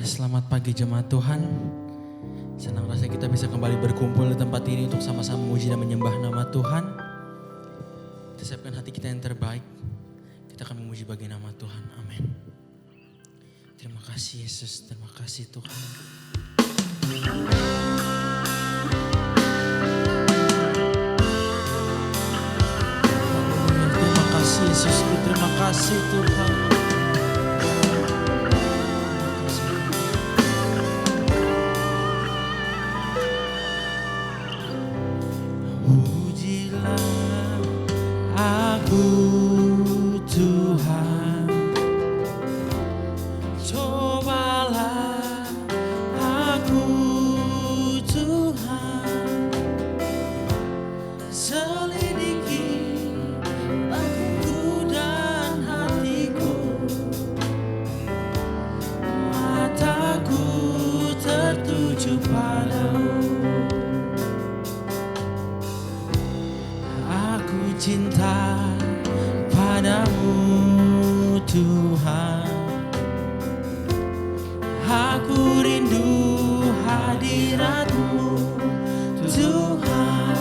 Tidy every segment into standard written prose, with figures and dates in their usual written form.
Selamat pagi jemaat Tuhan. Senang rasanya kita bisa kembali berkumpul di tempat ini untuk sama-sama memuji dan menyembah nama Tuhan. Kita siapkan hati kita yang terbaik. Kita akan memuji bagi nama Tuhan. Amin. Terima kasih Yesus, terima kasih Tuhan. Terima kasih Yesus, terima kasih Tuhan. Cinta padamu Tuhan, aku rindu hadirat-Mu Tuhan,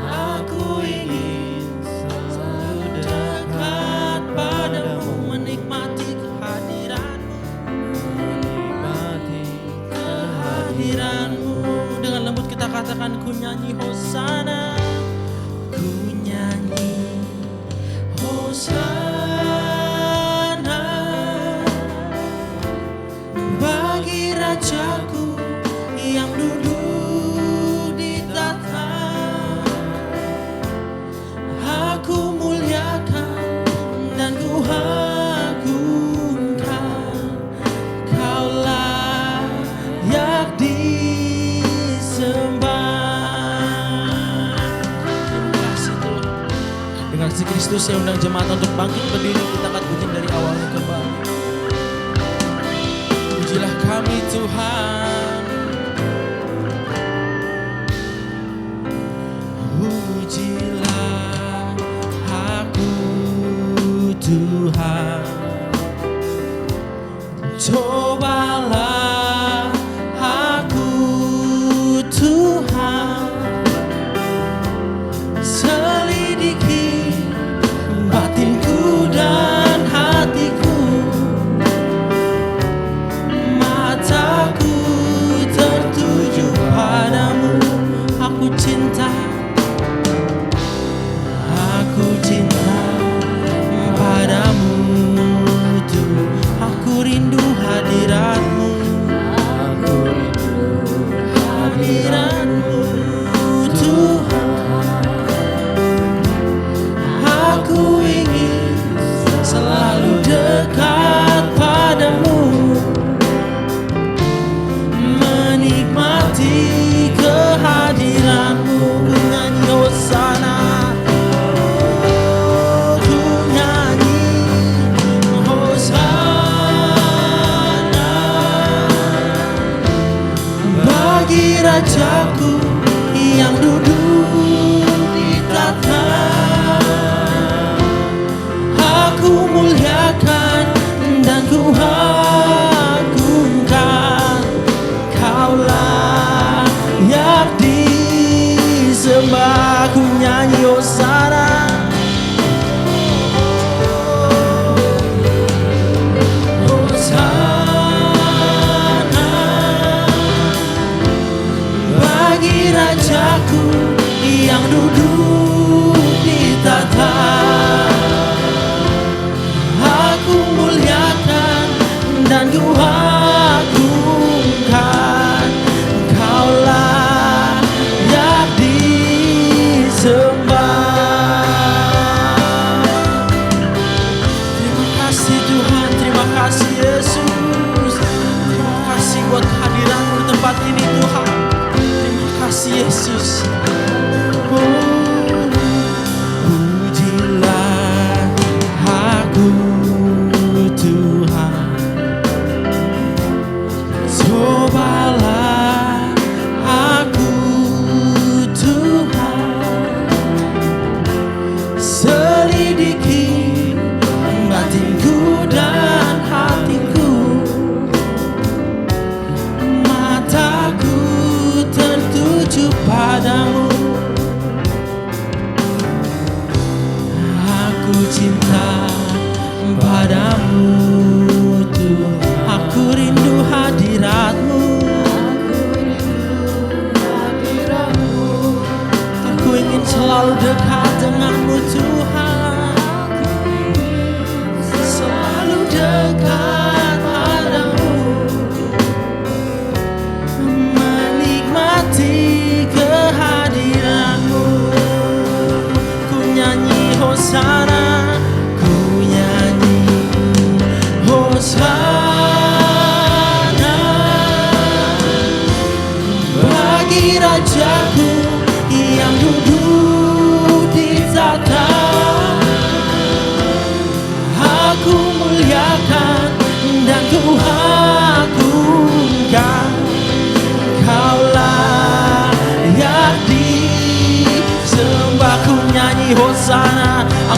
aku ingin selalu dekat padamu, menikmati kehadiran-Mu, dengan lembut kita katakan, ku nyanyi Hosana. Hosana bagi Rajaku yang duduk di tahta. Aku muliakan dan ku agungkan, Kaulah yang disembah. Dengan kasih Kristus yang undang jemaat untuk bangkit berdiri, kita akan puji dari awalnya kembali. Pujilah kami Tuhan, pujilah aku Tuhan, cobalah aku Tuhan, batinku dan hatiku, mataku tertuju padamu. Aku cinta padamu Tuhan. Aku rindu hadirat-Mu, aku rindu hadirat-Mu Tuhan. Aku ingin selalu dekat padamu, menikmati kehadiran-Mu. Ku nyanyi Hosana, ku nyanyi Hosana bagi Rajaku yang duduk di tahta. Aku muliakan dan ku agungkan, Kaulah yang disembah. Ku nyanyi Hosana, Hosana bagi Rajaku yang duduk di tahta. Dan ku agungkan, Kaulah yang disembah. Terima kasih Tuhan, terima kasih Yesus. Terima kasih buat kehadiran-Mu di tempat ini Tuhan. Terima kasih Yesus. Pujilah aku Tuhan, cobalah aku Tuhan, selidiki batinku dan hatiku,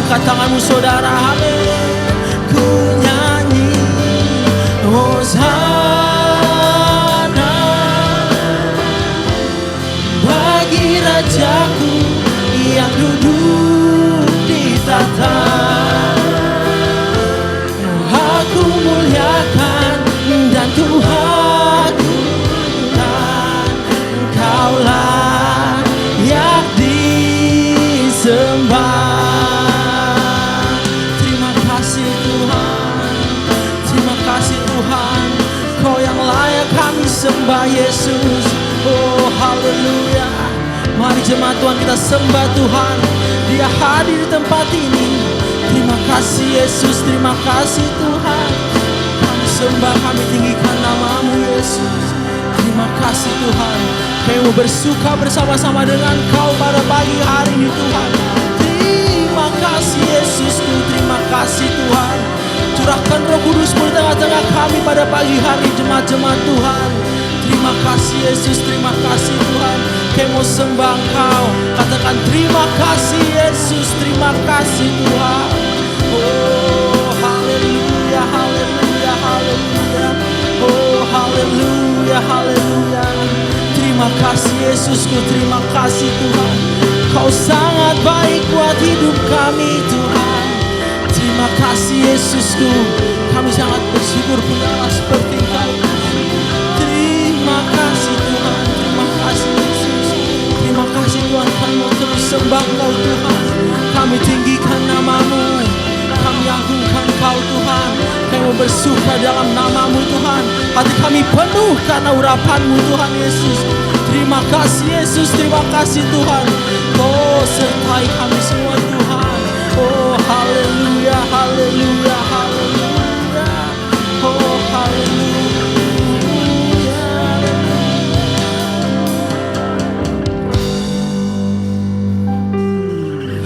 Angkat tanganmu saudara, amin. Ku nyanyi Hosana bagi Rajaku yang duduk di tahta. Aku muliakan dan ku agungkan, Engkaulah yang disembah. Terima kasih Tuhan, terima kasih Tuhan, Kau yang layak kami sembah Yesus. Oh haleluya. Mari jemaat Tuhan kita sembah Tuhan, Dia hadir di tempat ini. Terima kasih Yesus, terima kasih Tuhan. Kami sembah, kami tinggikan nama-Mu Yesus. Terima kasih Tuhan, kami mau bersuka bersama-sama dengan Kau pada pagi hari ini Tuhan. Terima kasih Yesusku, terima kasih Tuhan. Curahkan Roh Kudus-Mu di tengah-tengah kami pada pagi hari jemaat-jemaat Tuhan. Terima kasih Yesus, terima kasih Tuhan. Kami mau sembah Engkau, katakan terima kasih Yesus, terima kasih Tuhan. Oh haleluya, haleluya, haleluya. Oh haleluya, haleluya. Terima kasih Yesusku, terima kasih Tuhan. Kau sangat baik buat hidup kami Tuhan. Terima kasih Yesusku, kami sangat bersyukur punya Allah seperti Engkau. Terima kasih Tuhan, terima kasih Yesus. Terima kasih Tuhan, kami mau terus sembah Engkau Tuhan. Kami tinggikan nama-Mu, kami agungkan Kau Tuhan. Kami mau bersuka dalam nama-Mu Tuhan. Hati kami penuh karena urapan-Mu Tuhan Yesus. Terima kasih Yesus, terima kasih Tuhan. Oh sertai kami semua Tuhan. Oh haleluya, haleluya, haleluya. Oh haleluya.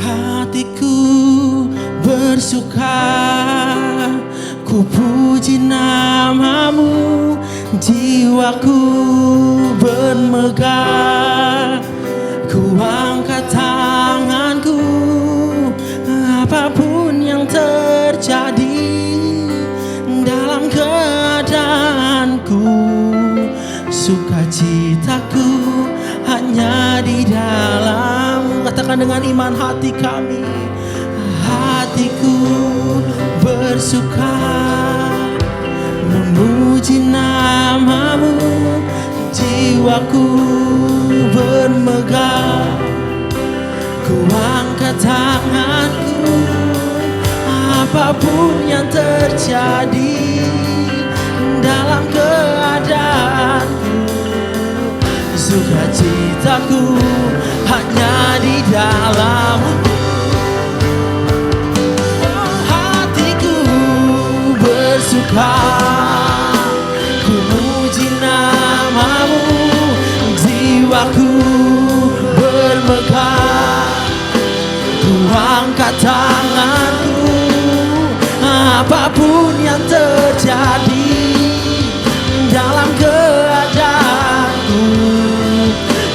Hatiku bersuka, ku puji nama-Mu. Jiwaku bermegah, ku angkat tanganku. Apapun yang terjadi dalam keadaanku, sukacitaku hanya di dalam. Katakan dengan iman hati kami. Hatiku bersuka, memuji nama-Mu. Jiwaku bermegah, ku angkat tanganku. Apapun yang terjadi dalam keadaanku, sukacitaku hanya di dalam-Mu. Hatiku bersuka, ku muji nama-Mu. Jiwaku bermegah, ku angkat tanganku. Apapun yang terjadi dalam keadaanku,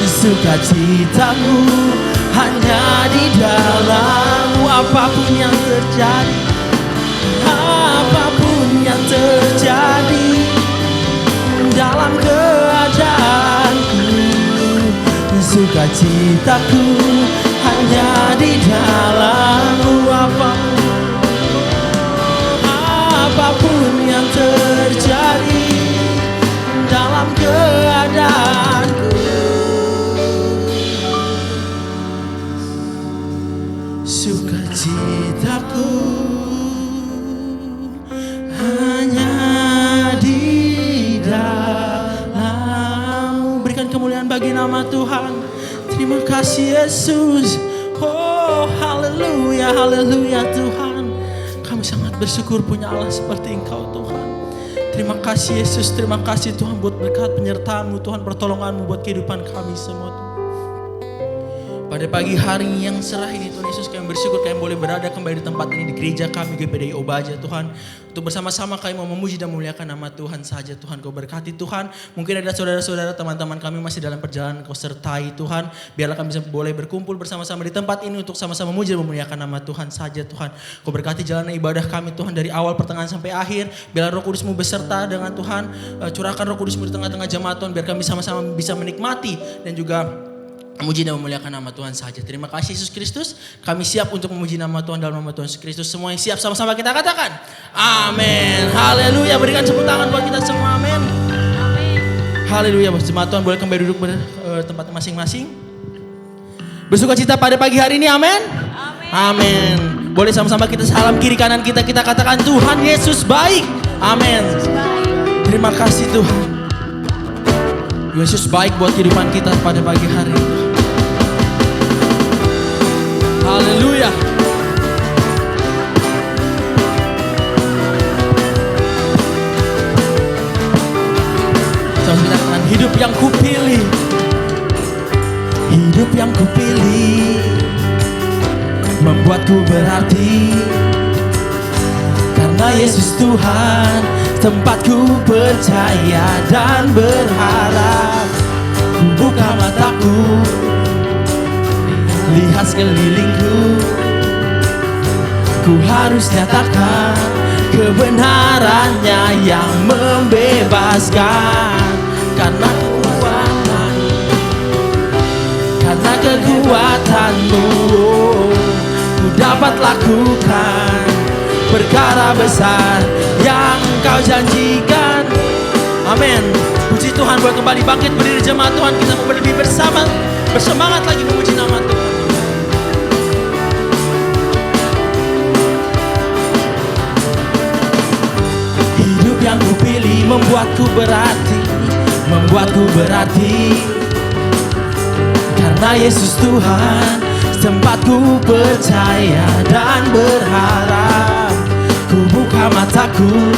sukacitaku hanya di dalam-Mu. Apapun yang terjadi, apapun yang terjadi dalam keadaanku, sukacitaku hanya di dalam-Mu. Apapun yang terjadi dalam keadaanku, sukacitaku hanya di dalam-Mu. Berikan kemuliaan bagi nama Tuhan. Terima kasih Yesus. Oh haleluya, haleluya Tuhan. Kami sangat bersyukur punya Allah seperti Engkau Tuhan. Terima kasih Yesus, terima kasih Tuhan buat berkat penyertaan-Mu Tuhan, pertolongan-Mu buat kehidupan kami semua Tuhan. Pada pagi hari yang cerah ini Tuhan Yesus, kami bersyukur kami boleh berada kembali di tempat ini, di gereja kami GPDI Obaja Tuhan. Untuk bersama-sama kami mau memuji dan memuliakan nama Tuhan saja Tuhan. Kau berkati Tuhan. Mungkin ada saudara-saudara, teman-teman kami masih dalam perjalanan, Kau sertai Tuhan. Biarlah kami bisa boleh berkumpul bersama-sama di tempat ini untuk sama-sama memuji dan memuliakan nama Tuhan saja Tuhan. Kau berkati jalan ibadah kami Tuhan dari awal pertengahan sampai akhir. Biarlah Roh Kudus-Mu beserta dengan Tuhan. Curahkan Roh Kudus-Mu di tengah-tengah jemaat Tuhan. Biar kami sama-sama bisa menikmati dan juga memuji dan memuliakan nama Tuhan saja. Terima kasih Yesus Kristus. Kami siap untuk memuji nama Tuhan dalam nama Tuhan Yesus Kristus. Semua yang siap sama-sama kita katakan. Amin. Haleluya. Berikan tepuk tangan buat kita semua. Amin. Haleluya. Jemaat Tuhan boleh kembali duduk tempat masing-masing. Bersuka cita pada pagi hari ini. Amin. Amin. Boleh sama-sama kita salam kiri kanan kita katakan Tuhan Yesus baik. Amin. Terima kasih Tuhan. Yesus baik buat kehidupan kita pada pagi hari ini. Haleluya. Coba kita katakan hidup yang kupilih. Hidup yang kupilih membuatku berarti. Karena Yesus Tuhan, tempatku percaya dan berharap. Ku buka mataku, lihat sekelilingku. Ku harus nyatakan kebenarannya yang membebaskan. Karena kekuatan, karena kekuatan-Mu, ku dapat lakukan perkara besar yang Kau janjikan. Amin. Puji Tuhan, boleh kembali bangkit berdiri jemaat Tuhan. Kita mau lebih bersama, bersemangat lagi memuji nama Tuhan. Hidup yang kupilih membuatku berarti, membuatku berarti. Karena Yesus Tuhan, tempatku percaya dan berharap. Ku buka mataku,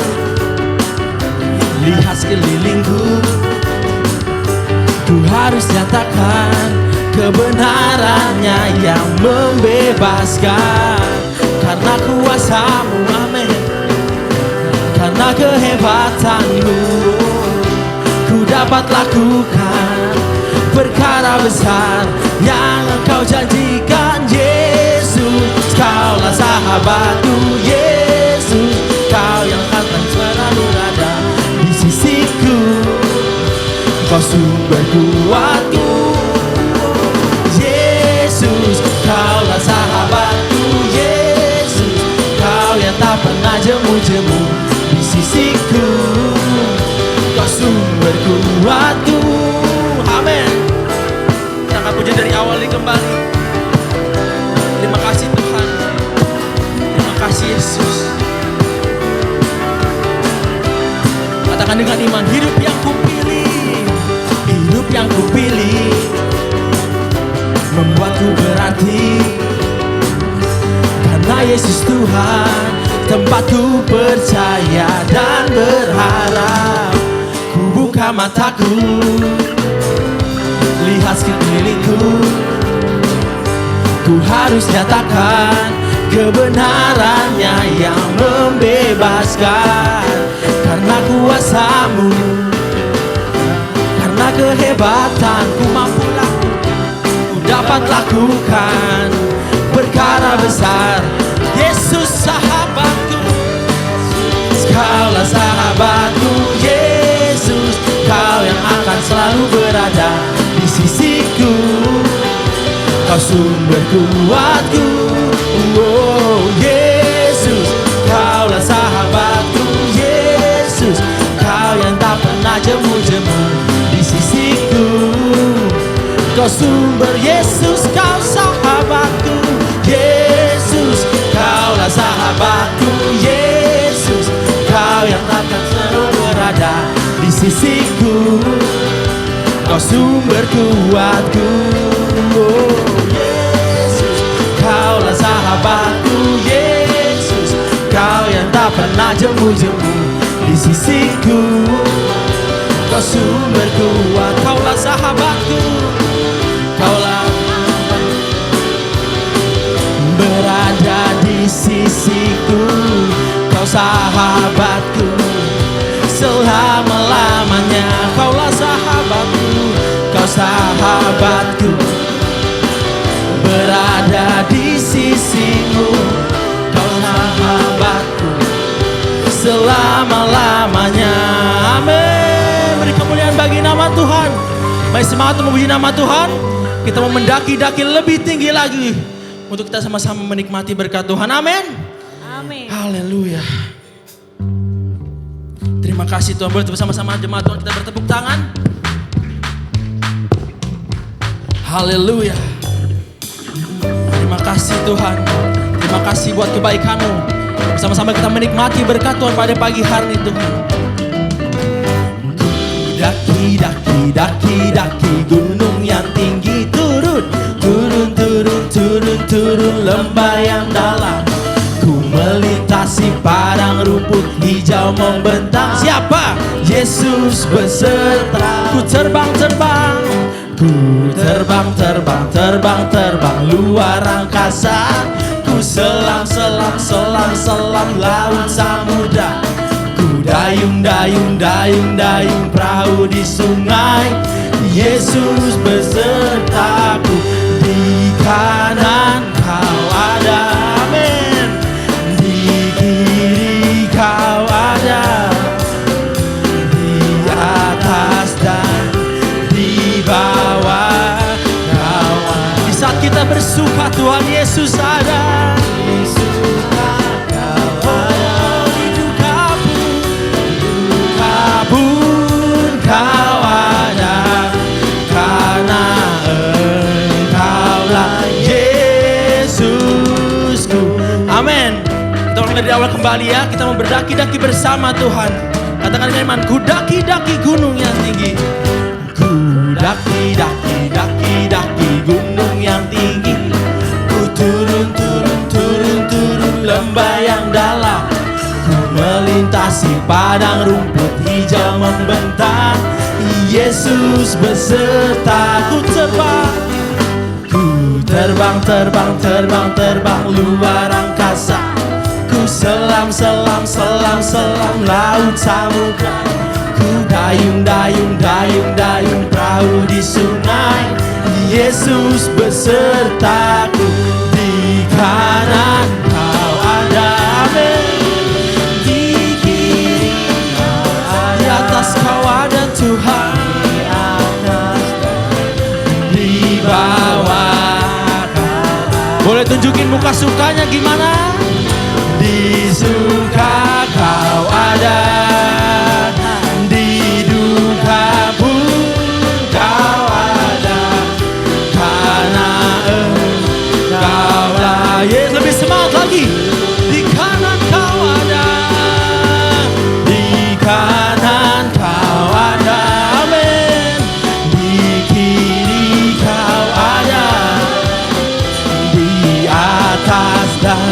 lihat sekelilingku. Ku harus nyatakan kebenarannya yang membebaskan. Karena kuasa-Mu, amin. Karena kehebatan-Mu, ku dapat lakukan perkara besar yang Engkau janjikan. Yesus, Kaulah sahabatku. Yesus, Kau yang akan selalu ada di sisiku. Kau sumber kuatku. Yesus, Kaulah sahabatku. Yesus, Kau yang tak pernah jemu-jemu di sisiku. Kau sumber kuatku. Amin. Kita akan puji dari awal ini kembali. Terima kasih Tuhan. Terima kasih Yesus. Katakan dengan iman, hidup yang kupilih. Hidup yang kupilih membuatku berarti. Karena Yesus Tuhan, tempatku percaya dan berharap. Ku buka mataku, lihat sekelilingku. Ku harus nyatakan kebenarannya yang membebaskan. Karena kuasa-Mu, karena kehebatan-Ku mampu ku dapat lakukan perkara besar. Yesus sahabatku, Kaulah sahabatku. Yesus, Kau yang akan selalu berada di sisiku. Kau sumber kuatku. Oh Yesus, Kaulah sahabatku. Yesus, Kau yang tak pernah jemu-jemu di sisiku. Kau sumber, Yesus, Kau sahabatku. Yesus, Kaulah sahabatku. Yesus, Kau yang akan selalu berada di sisiku. Kau sumber kuatku. Oh Yesus, Kaulah sahabatku. Yesus, Kau yang tak pernah jemu-jemu di sisiku. Kau sumber kuat. Kaulah sahabatku. Kaulah sisiku. Kau sahabatku selama-lamanya. Kaulah sahabatku, kau sahabatku, berada di sisiku. Kau sahabatku selama-lamanya. Amin. Beri kemuliaan bagi nama Tuhan. Mari semangat memuji nama Tuhan. Kita mau mendaki-daki lebih tinggi lagi untuk kita sama-sama menikmati berkat Tuhan. Amin. Amin. Haleluya. Terima kasih Tuhan. Boleh bersama-sama jemaat Tuhan kita bertepuk tangan. Haleluya. Terima kasih Tuhan. Terima kasih buat kebaikan-Mu. Bersama-sama kita menikmati berkat Tuhan pada pagi hari ini Tuhan. Daki gunung yang tinggi, turun lembah yang dalam. Ku melintasi padang rumput hijau membentang. Siapa? Yesus beserta. Ku terbang luar angkasa. Ku selam laut samudra. Ku dayung perahu di sungai. Yesus besertaku. Di kanan Kau ada, amin. Di kiri Kau ada, di atas dan di bawah Kau ada. Di saat kita bersuka Tuhan Yesus ada. Di suka Kau ada, di duka pun Kau ada. Karena Engkaulah Yesusku. Amin. Kita mulai dari awal kembali ya. Kita mau berdaki-daki bersama Tuhan. Katakan dengan iman, ku daki-daki gunung yang tinggi. Ku daki-daki gunung yang tinggi. Ku turun lembah yang dalam. Ku melintasi padang rumput hijau membentang. Yesus beserta. Ku terbang luar angkasa. Ku selam laut samudra. Ku dayung perahu di sungai. Yesus besertaku. Di kanan Kau ada, amin. Di kiri Kau ada, di atas Kau ada Tuhan. Di atas, di bawah Kau ada. Boleh tunjukin muka sukanya gimana? Di suka Kau ada, di duka pun Kau ada. Karena Engkaulah Yesus. Lebih semangat lagi. Di kanan Kau ada, di kanan Kau ada, amin. Di kiri Kau ada, di atas dan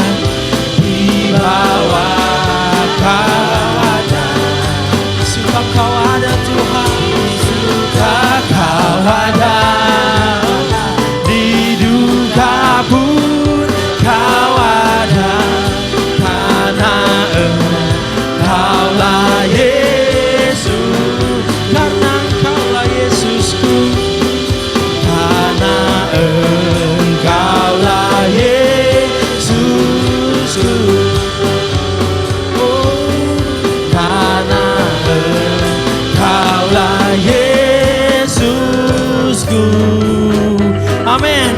di bawah Kau ada. Suka Kau ada Tuhan, suka Kau ada, di duka pun Kau ada. Karena Engkaulah Yesus, karena Engkaulah Yesusku, karena Engkaulah Yesusku. Karena Engkaulah Yesusku. Amin.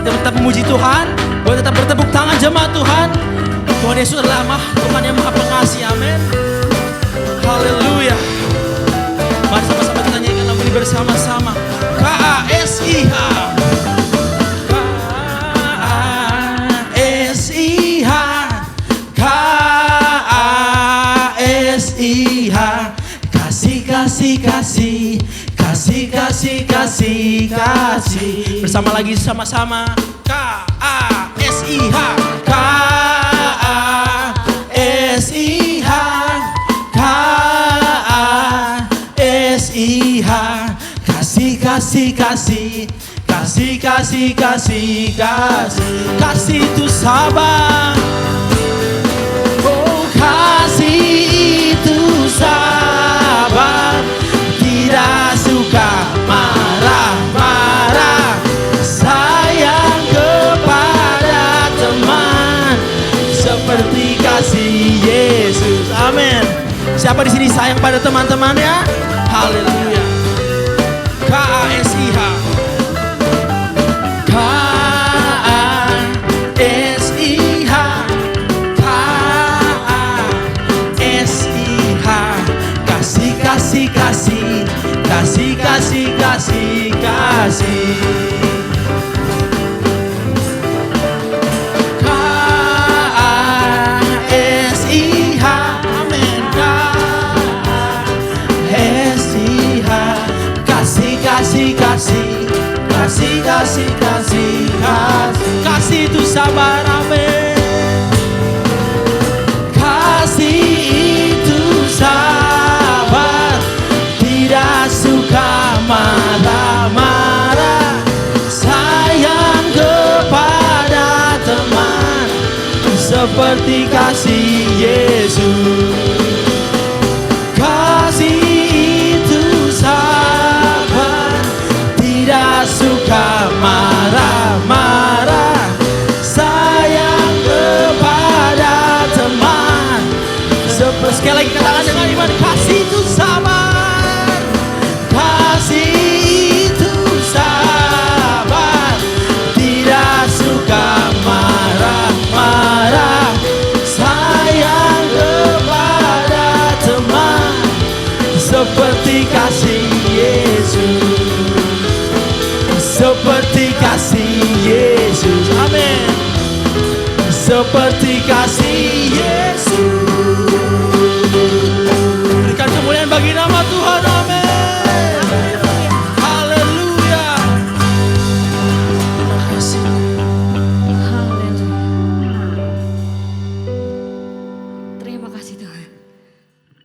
Kita tetap memuji Tuhan. Boleh tetap bertepuk tangan jemaat Tuhan. Tuhan Yesus adalah Tuhan yang maha pengasih. Amin. Haleluya. Mari sama-sama kita nyanyikan lagu ini bersama-sama. KASIH. Kasih. Bersama lagi sama-sama. KASIH. KASIH. KASIH. Kasih. Kasih, kasih, kasih, kasih. Kasih itu sabar. Oh, kasih itu sabar. Tidak suka marah-marah. Sayang kepada teman seperti kasih Yesus. Amin. Siapa di sini sayang pada teman-teman ya? Haleluya. KASIH. KASIH. KASIH. Kasih, kasih, kasih. Kasih, kasih, kasih, kasih. KASIH. Amin. KASIH. Kasih, kasih, kasih. Kasih, kasih, kasih, kasih. Kasih itu sabar. Amin. Kasih itu sabar. Tidak suka marah-marah. Sayang kepada teman seperti kasih Yesus. Kasih itu sabar. Tidak suka marah-marah. Sayang kepada teman. Sekali lagi katakan dengan iman. Kasih itu sabar. Kasih itu sabar. Tidak suka marah-marah. Sayang kepada teman seperti kasih Yesus. Seperti kasih Yesus. Amin. Seperti kasih Yesus. Berikan kemuliaan bagi nama Tuhan. Amin. Haleluya. Terima kasih. Haleluya. Terima kasih Tuhan.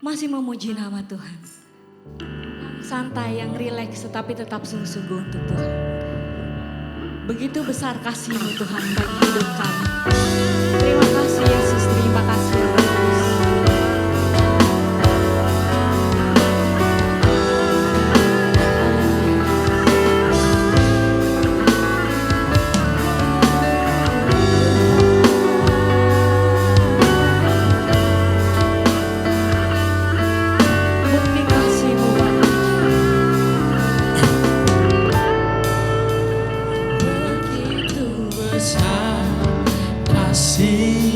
Masih memuji nama Tuhan. Santai, yang rileks tetapi tetap sungguh-sungguh untuk Tuhan. Begitu besar kasih-Mu Tuhan bagi hidup kami. Terima kasih Yesus, terima kasih Yesus. Bukti kasih-Mu Bapa. Begitu besar kasih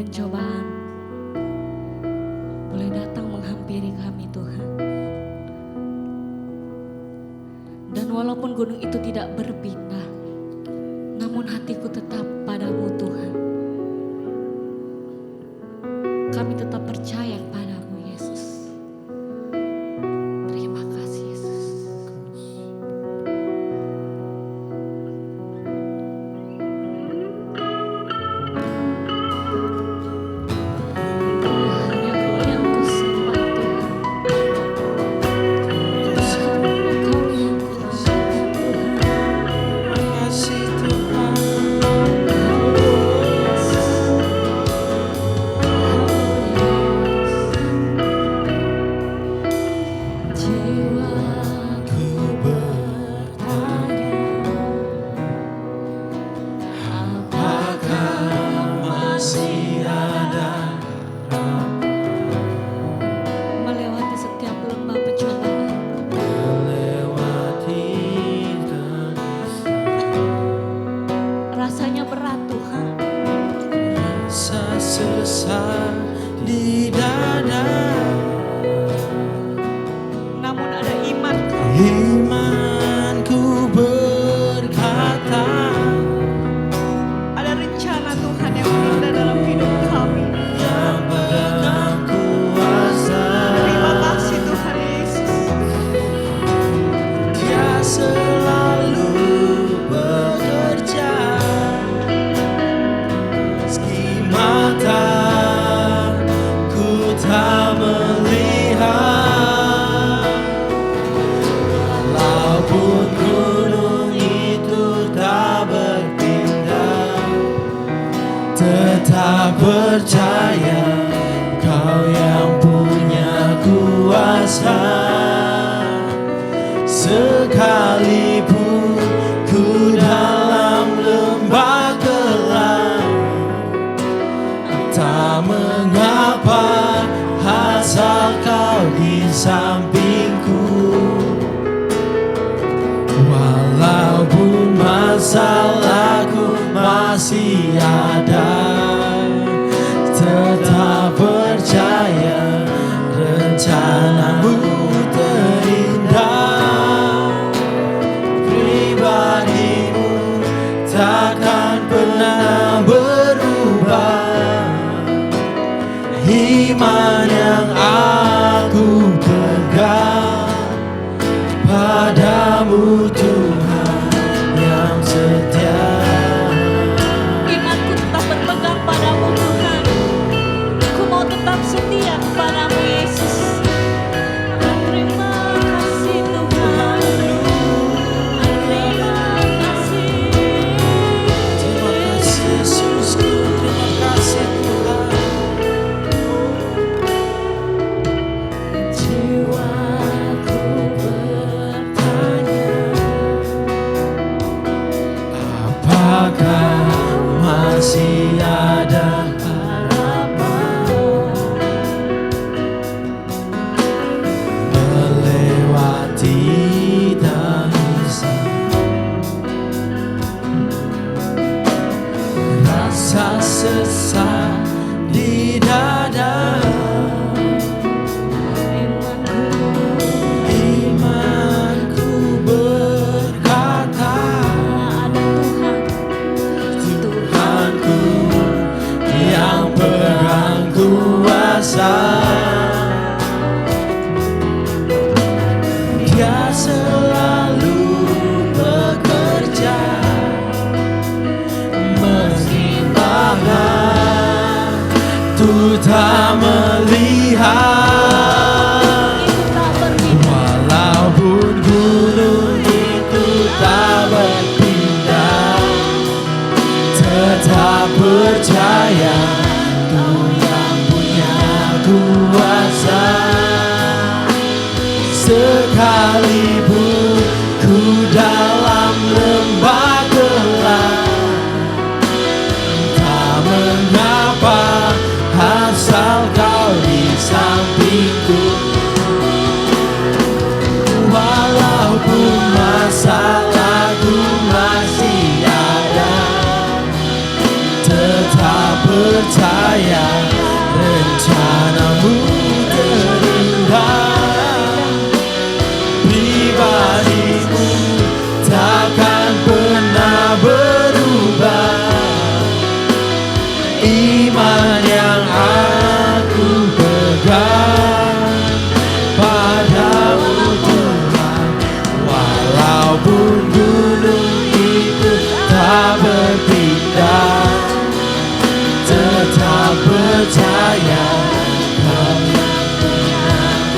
pencobaan boleh datang menghampiri kami Tuhan. Dan walaupun gunung itu tidak berpindah, namun hatiku tetap padamu Tuhan. Kami tetap percaya padamu Yesus. Terima kasih Yesus. Hanya Kau yang ku sembah Tuhan. Hanya Kau yang ku sembah Tuhan. Kasih Tuhan. Jiwaku bertanya, apakah Masih ada melewati setiap lembah pencobaan? melewati Rasanya berat Tuhan, rasa sesak di dada. namun ada iman Imanku berkata, ada rencana Tuhan yang indah dalam hidup kami. yang pegang kuasa. Terima kasih Tuhan Yesus. Dia selalu bekerja. Meski mataku tak melihat, walaupun gunung itu tak berpindah, tetap percaya Kau yang punya kuasa. Sekalipun ku dalam lembah gelap, tak mengapa asal Kau di sampingku. Walaupun masalahku masih ada, tetap percaya rencanamu terindah. Pribadimu takkan pernah berubah. Iman yang aku pegang padamu Tuhan yang setia. Imanku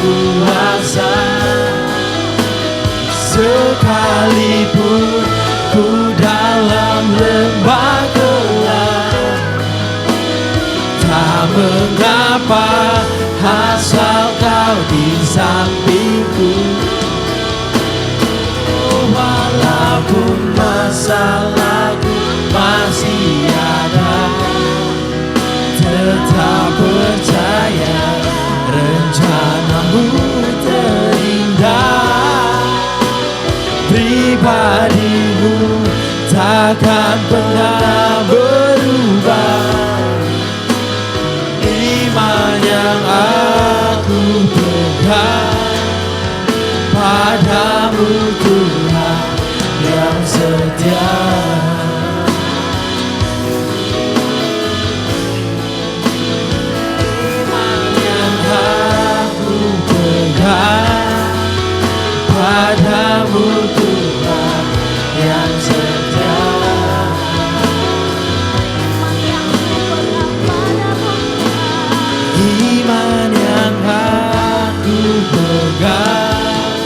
kuasa, sekalipun ku dalam lembah gelap, tak mengapa asal kau di sampingku. Walaupun masalahku masih ada, tetap percaya rencanamu terindah. Pribadimu takkan pernah berubah. Iman yang aku pegang padamu Tuhan yang setia. Iman yang aku pegang padamu Tuhan yang setia. Iman yang aku pegang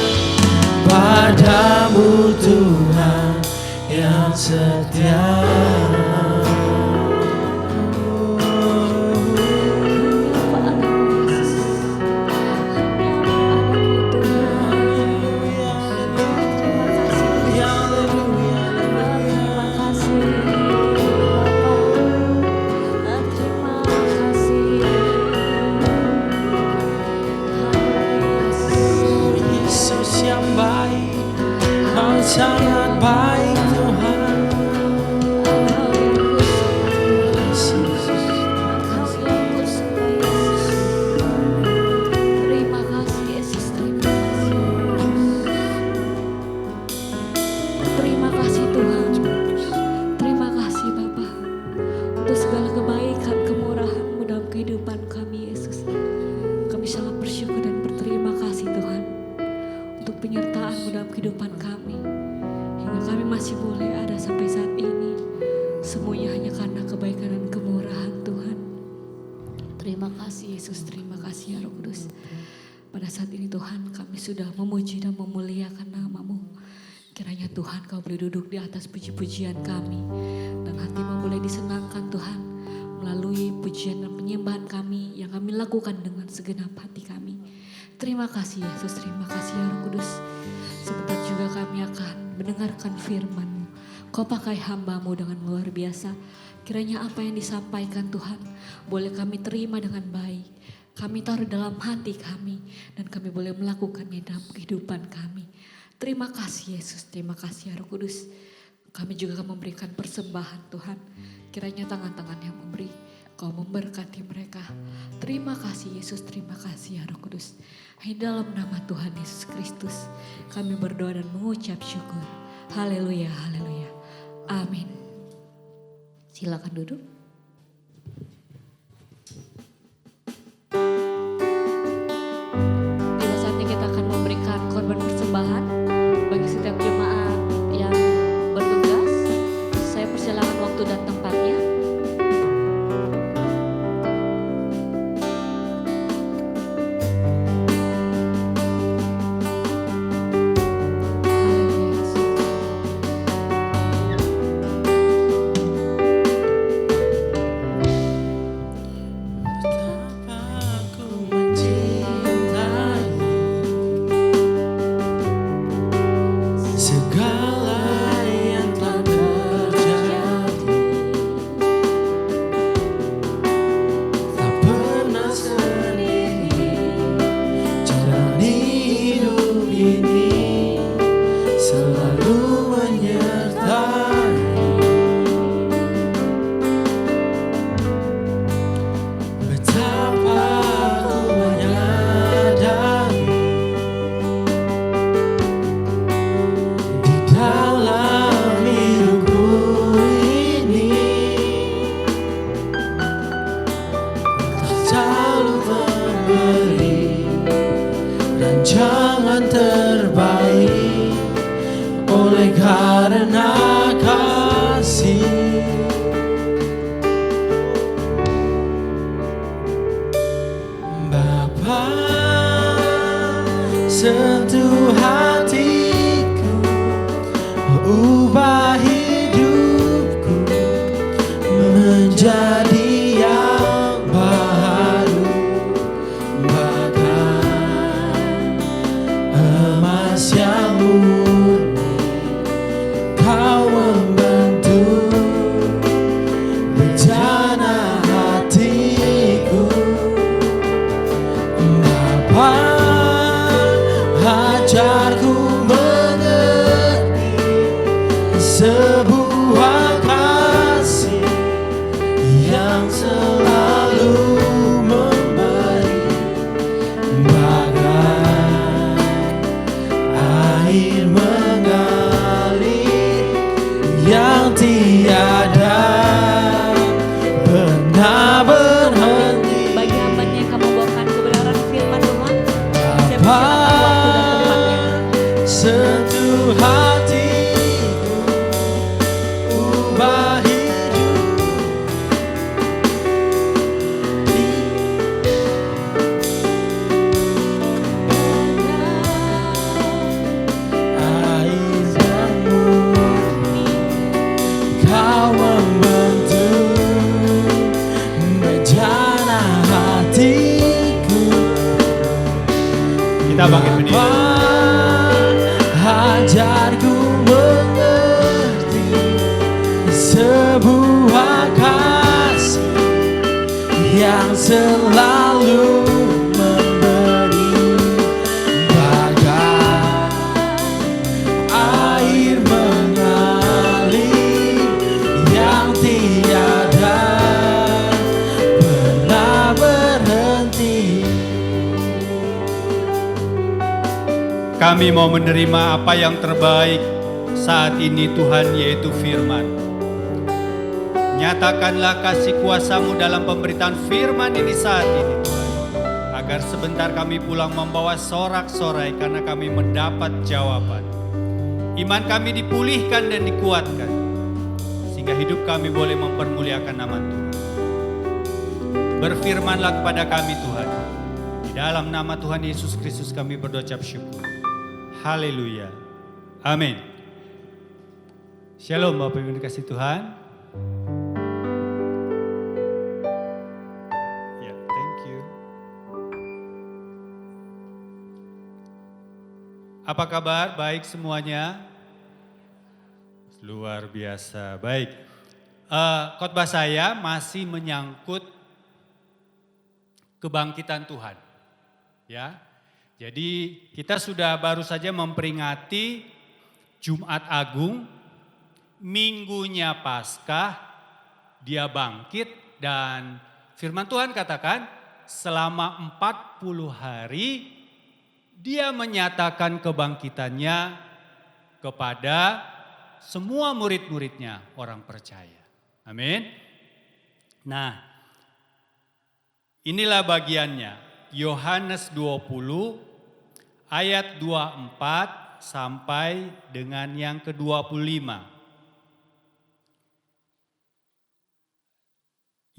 padamu Tuhan yang setia. Sangat baik Tuhan. Terima kasih Yesus, terima kasih Tuhan. Terima kasih Bapa untuk segala kebaikan kemurahan-Mu dalam kehidupan kami Yesus. Kami sangat bersyukur dan berterima kasih Tuhan untuk penyertaan-Mu dalam kehidupan kami. Kami masih boleh ada sampai saat ini. Semuanya hanya karena kebaikan dan kemurahan Tuhan. Terima kasih Yesus, terima kasih ya Roh Kudus. Pada saat ini Tuhan kami sudah memuji dan memuliakan nama-Mu. Kiranya Tuhan Kau boleh duduk di atas puji-pujian kami. Dan hati-Mu boleh disenangkan Tuhan melalui pujian dan penyembahan kami yang kami lakukan dengan segenap hati kami. Terima kasih Yesus, terima kasih ya Roh Kudus. Sebentar juga kami akan mendengarkan firman-Mu. Kau pakai hamba-Mu dengan luar biasa. Kiranya apa yang disampaikan Tuhan boleh kami terima dengan baik. Kami taruh dalam hati kami dan kami boleh melakukannya dalam kehidupan kami. Terima kasih Yesus, terima kasih ya Roh Kudus. Kami juga akan memberikan persembahan Tuhan. Kiranya tangan-tangan yang memberi, Kau memberkati mereka. Terima kasih Yesus, terima kasih ya Roh Kudus. Di dalam nama Tuhan Yesus Kristus kami berdoa dan mengucap syukur. Haleluya, haleluya. Amin. Silakan duduk. Tiba saatnya kita akan memberikan korban persembahan bagi setiap jemaat yang bertugas. Saya persilakan waktu dan tempatnya. Jangan terbaik oleh karena kasih. Bapa sentuh hatiku, ubah hidupku menjadi yang baru, bagai emas yang murni. Kau membentuk rencana hatiku, Bapa, ajarku mengerti sebuah kasih yang selalu memberi, bagai air mengalir yang tiada pernah berhenti. Bagi hambanya yang kamu bawakan kebenaran firman Tuhan, saya Bapa, persilakan waktu dan tempatnya. sentuh hatiku, ubah hidup. Air yang murni, Kau membentuk rencana hatiku. Kita bangkit berdiri. Ajarku mengerti sebuah kasih yang selalu memberi, bagai air mengalir yang tiada pernah berhenti. Kami mau menerima apa yang terbaik saat ini Tuhan, yaitu firman. Nyatakanlah kasih kuasa-Mu dalam pemberitaan firman ini saat ini Tuhan. Agar sebentar kami pulang membawa sorak-sorai karena kami mendapat jawaban. Iman kami dipulihkan dan dikuatkan. Sehingga hidup kami boleh mempermuliakan nama Tuhan. Berfirmanlah kepada kami Tuhan. Di dalam nama Tuhan Yesus Kristus kami berucap syukur. Haleluya. Amin. Shalom Bapak Ibu yang dikasihi Tuhan. Ya, thank you. Apa kabar? Baik semuanya? Luar biasa. Baik. Khotbah saya masih menyangkut kebangkitan Tuhan. Ya. Jadi kita sudah baru saja memperingati Jumat Agung, minggunya Paskah, dia bangkit dan firman Tuhan katakan selama 40 hari dia menyatakan kebangkitannya kepada semua murid-muridnya, orang percaya. Amin. Nah, inilah bagiannya. Yohanes 20 ayat 24 sampai dengan yang ke-25.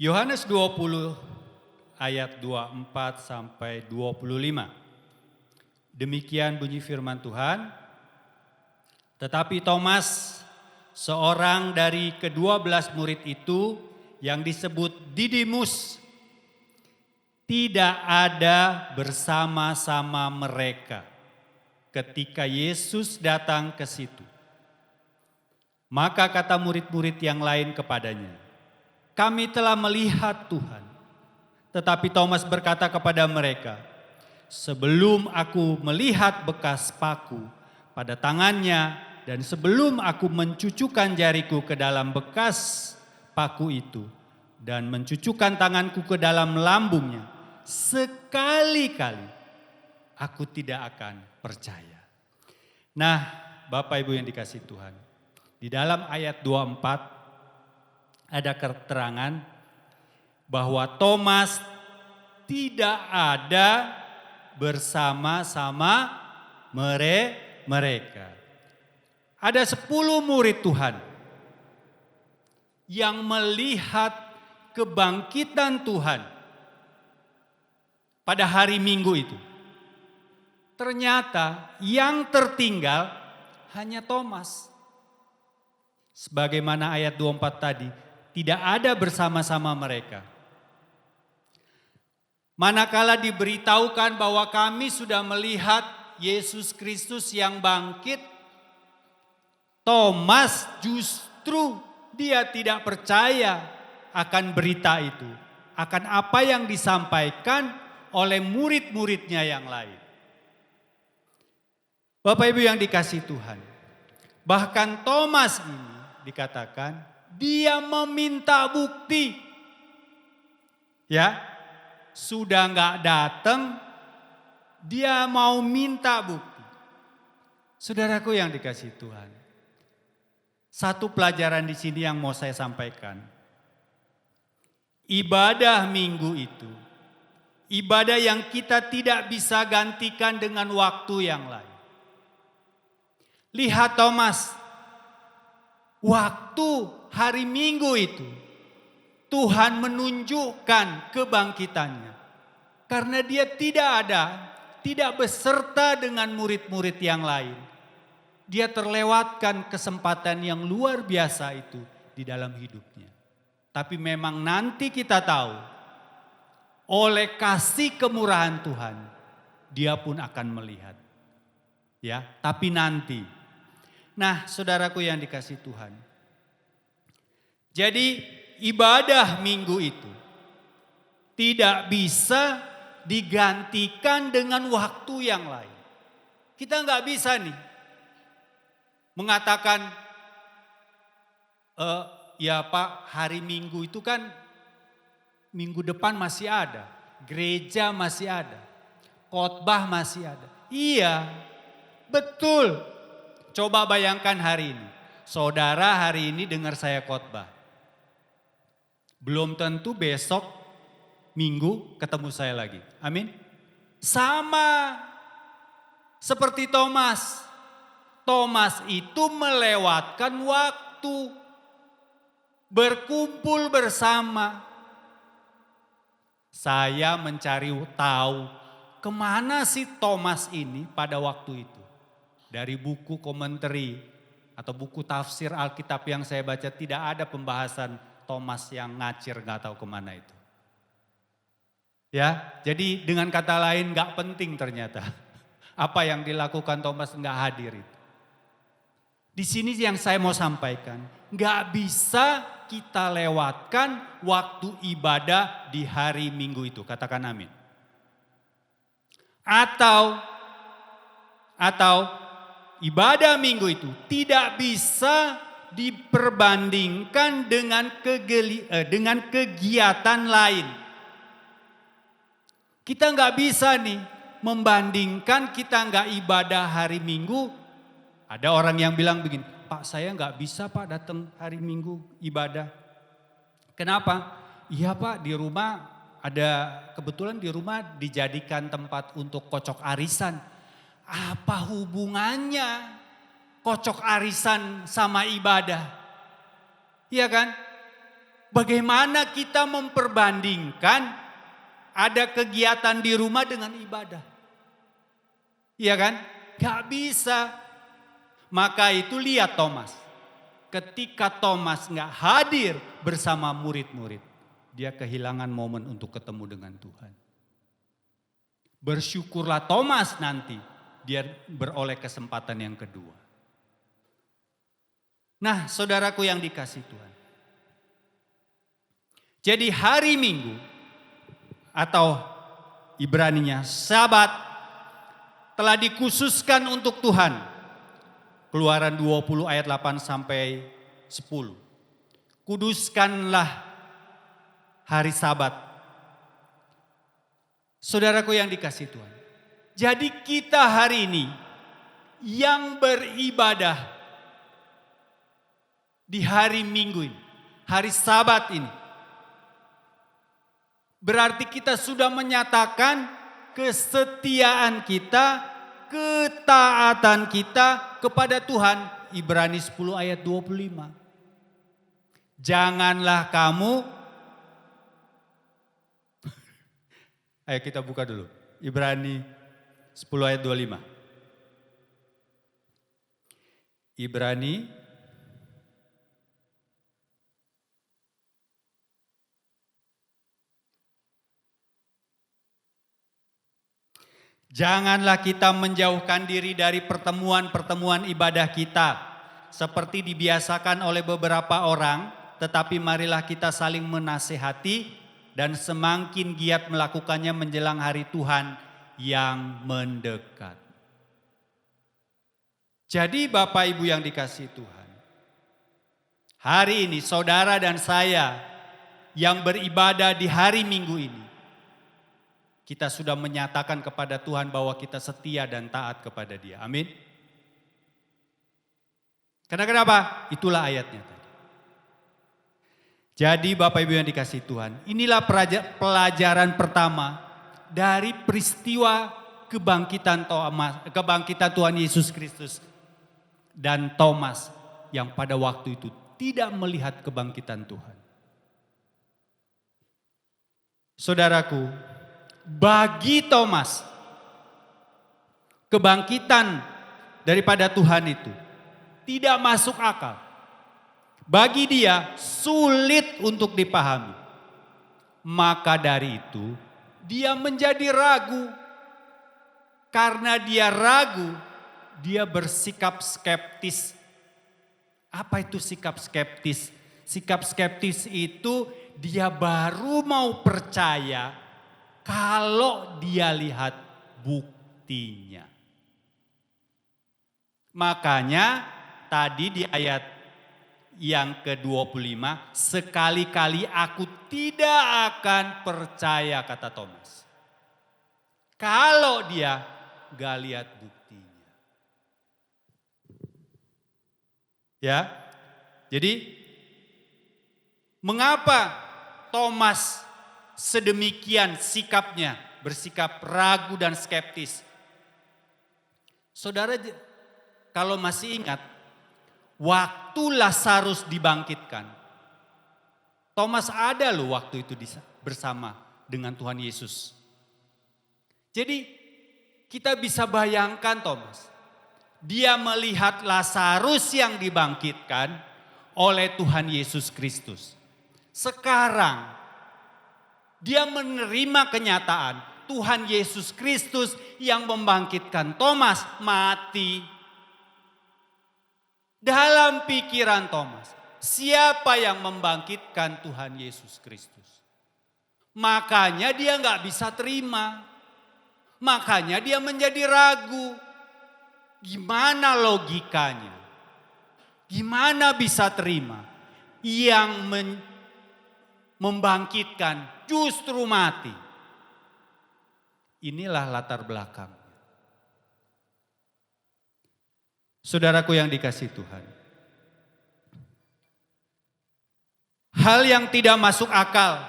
Yohanes 20 ayat 24 sampai 25. Demikian bunyi firman Tuhan. Tetapi Thomas, seorang dari ke-12 murid itu yang disebut Didimus, tidak ada bersama-sama mereka ketika Yesus datang ke situ. Maka kata murid-murid yang lain kepadanya, "Kami telah melihat Tuhan." Tetapi Thomas berkata kepada mereka, "Sebelum aku melihat bekas paku pada tangannya dan sebelum aku mencucukkan jariku ke dalam bekas paku itu dan mencucukkan tanganku ke dalam lambungnya, sekali-kali aku tidak akan percaya." Nah, Bapak Ibu yang dikasihi Tuhan, di dalam ayat 24 ada keterangan bahwa Thomas tidak ada bersama-sama mereka. Ada 10 murid Tuhan yang melihat kebangkitan Tuhan pada hari Minggu itu. ternyata yang tertinggal hanya Thomas. Sebagaimana ayat 24 tadi, tidak ada bersama-sama mereka. Manakala diberitahukan bahwa kami sudah melihat Yesus Kristus yang bangkit, Thomas justru dia tidak percaya akan berita itu, akan apa yang disampaikan oleh murid-muridnya yang lain. Bapak Ibu yang dikasihi Tuhan, bahkan Thomas ini dikatakan dia meminta bukti. Ya, sudah nggak datang, dia mau minta bukti. Saudaraku yang dikasihi Tuhan, satu pelajaran di sini yang mau saya sampaikan. Ibadah minggu itu, ibadah yang kita tidak bisa gantikan dengan waktu yang lain. Lihat Thomas, waktu hari Minggu itu Tuhan menunjukkan kebangkitannya. Karena dia tidak beserta dengan murid-murid yang lain. Dia terlewatkan kesempatan yang luar biasa itu di dalam hidupnya. Tapi memang nanti kita tahu, oleh kasih kemurahan Tuhan, dia pun akan melihat. Ya, tapi nanti. Nah, saudaraku yang dikasihi Tuhan. Jadi ibadah minggu itu tidak bisa digantikan dengan waktu yang lain. Kita nggak bisa nih mengatakan, ya Pak, hari Minggu itu kan minggu depan masih ada, gereja masih ada, khotbah masih ada. Iya, betul. Coba bayangkan hari ini, saudara hari ini dengar saya khotbah. Belum tentu besok Minggu ketemu saya lagi. Amin. Sama seperti Thomas. Thomas itu melewatkan waktu berkumpul bersama. Saya mencari tahu kemana sih Thomas ini pada waktu itu. Dari buku komentari atau buku tafsir Alkitab yang saya baca tidak ada pembahasan Thomas yang ngacir gak tahu kemana itu. Ya, jadi dengan kata lain gak penting ternyata. Apa yang dilakukan Thomas gak hadir itu. Di sini yang saya mau sampaikan, gak bisa kita lewatkan waktu ibadah di hari Minggu itu. Katakan amin. Atau ibadah Minggu itu tidak bisa diperbandingkan dengan kegiatan lain. Kita nggak bisa nih membandingkan kita nggak ibadah hari Minggu. Ada orang yang bilang begini, Pak saya nggak bisa Pak datang hari Minggu ibadah. Kenapa? Iya Pak, di rumah kebetulan di rumah dijadikan tempat untuk kocok arisan. Apa hubungannya kocok arisan sama ibadah? Iya kan? Bagaimana kita memperbandingkan ada kegiatan di rumah dengan ibadah? Iya kan? Gak bisa. Maka itu lihat Thomas. Ketika Thomas gak hadir bersama murid-murid, dia kehilangan momen untuk ketemu dengan Tuhan. Bersyukurlah Thomas nanti dia beroleh kesempatan yang kedua. Nah, saudaraku yang dikasihi Tuhan. Jadi hari Minggu atau Ibraninya Sabat telah dikhususkan untuk Tuhan. Keluaran 20 ayat 8 sampai 10. Kuduskanlah hari Sabat. Saudaraku yang dikasihi Tuhan. Jadi kita hari ini yang beribadah di hari Minggu ini, hari Sabat ini. Berarti kita sudah menyatakan kesetiaan kita, ketaatan kita kepada Tuhan. Ibrani 10 ayat 25. Janganlah kamu, ayo kita buka dulu. Ibrani 10 ayat 25. Ibrani janganlah kita menjauhkan diri dari pertemuan-pertemuan ibadah kita, seperti dibiasakan oleh beberapa orang, tetapi marilah kita saling menasehati dan semakin giat melakukannya menjelang hari Tuhan yang mendekat. Jadi Bapak Ibu yang dikasihi Tuhan, hari ini saudara dan saya yang beribadah di hari Minggu ini, kita sudah menyatakan kepada Tuhan bahwa kita setia dan taat kepada Dia. Amin. Karena kenapa? Itulah ayatnya tadi. Jadi Bapak Ibu yang dikasihi Tuhan, inilah pelajaran pertama dari peristiwa kebangkitan Tuhan Yesus Kristus dan Thomas yang pada waktu itu tidak melihat kebangkitan Tuhan. Saudaraku, bagi Thomas, kebangkitan daripada Tuhan itu tidak masuk akal. Bagi dia sulit untuk dipahami. Maka dari itu dia menjadi ragu. Karena dia ragu, dia bersikap skeptis. Apa itu sikap skeptis? Sikap skeptis itu dia baru mau percaya kalau dia lihat buktinya. Makanya tadi di ayat yang ke-25, sekali-kali aku tidak akan percaya, kata Thomas. Kalau dia gak lihat buktinya. Ya, jadi mengapa Thomas sedemikian sikapnya, bersikap ragu dan skeptis? Saudara, kalau masih ingat, waktu Lazarus dibangkitkan, Thomas ada loh waktu itu bersama dengan Tuhan Yesus. Jadi kita bisa bayangkan Thomas, dia melihat Lazarus yang dibangkitkan oleh Tuhan Yesus Kristus. Sekarang dia menerima kenyataan Tuhan Yesus Kristus yang membangkitkan Thomas mati. Dalam pikiran Thomas, siapa yang membangkitkan Tuhan Yesus Kristus? Makanya dia gak bisa terima. Makanya dia menjadi ragu. Gimana logikanya? Gimana bisa terima? Yang membangkitkan justru mati. Inilah latar belakang. Saudaraku yang dikasihi Tuhan. Hal yang tidak masuk akal.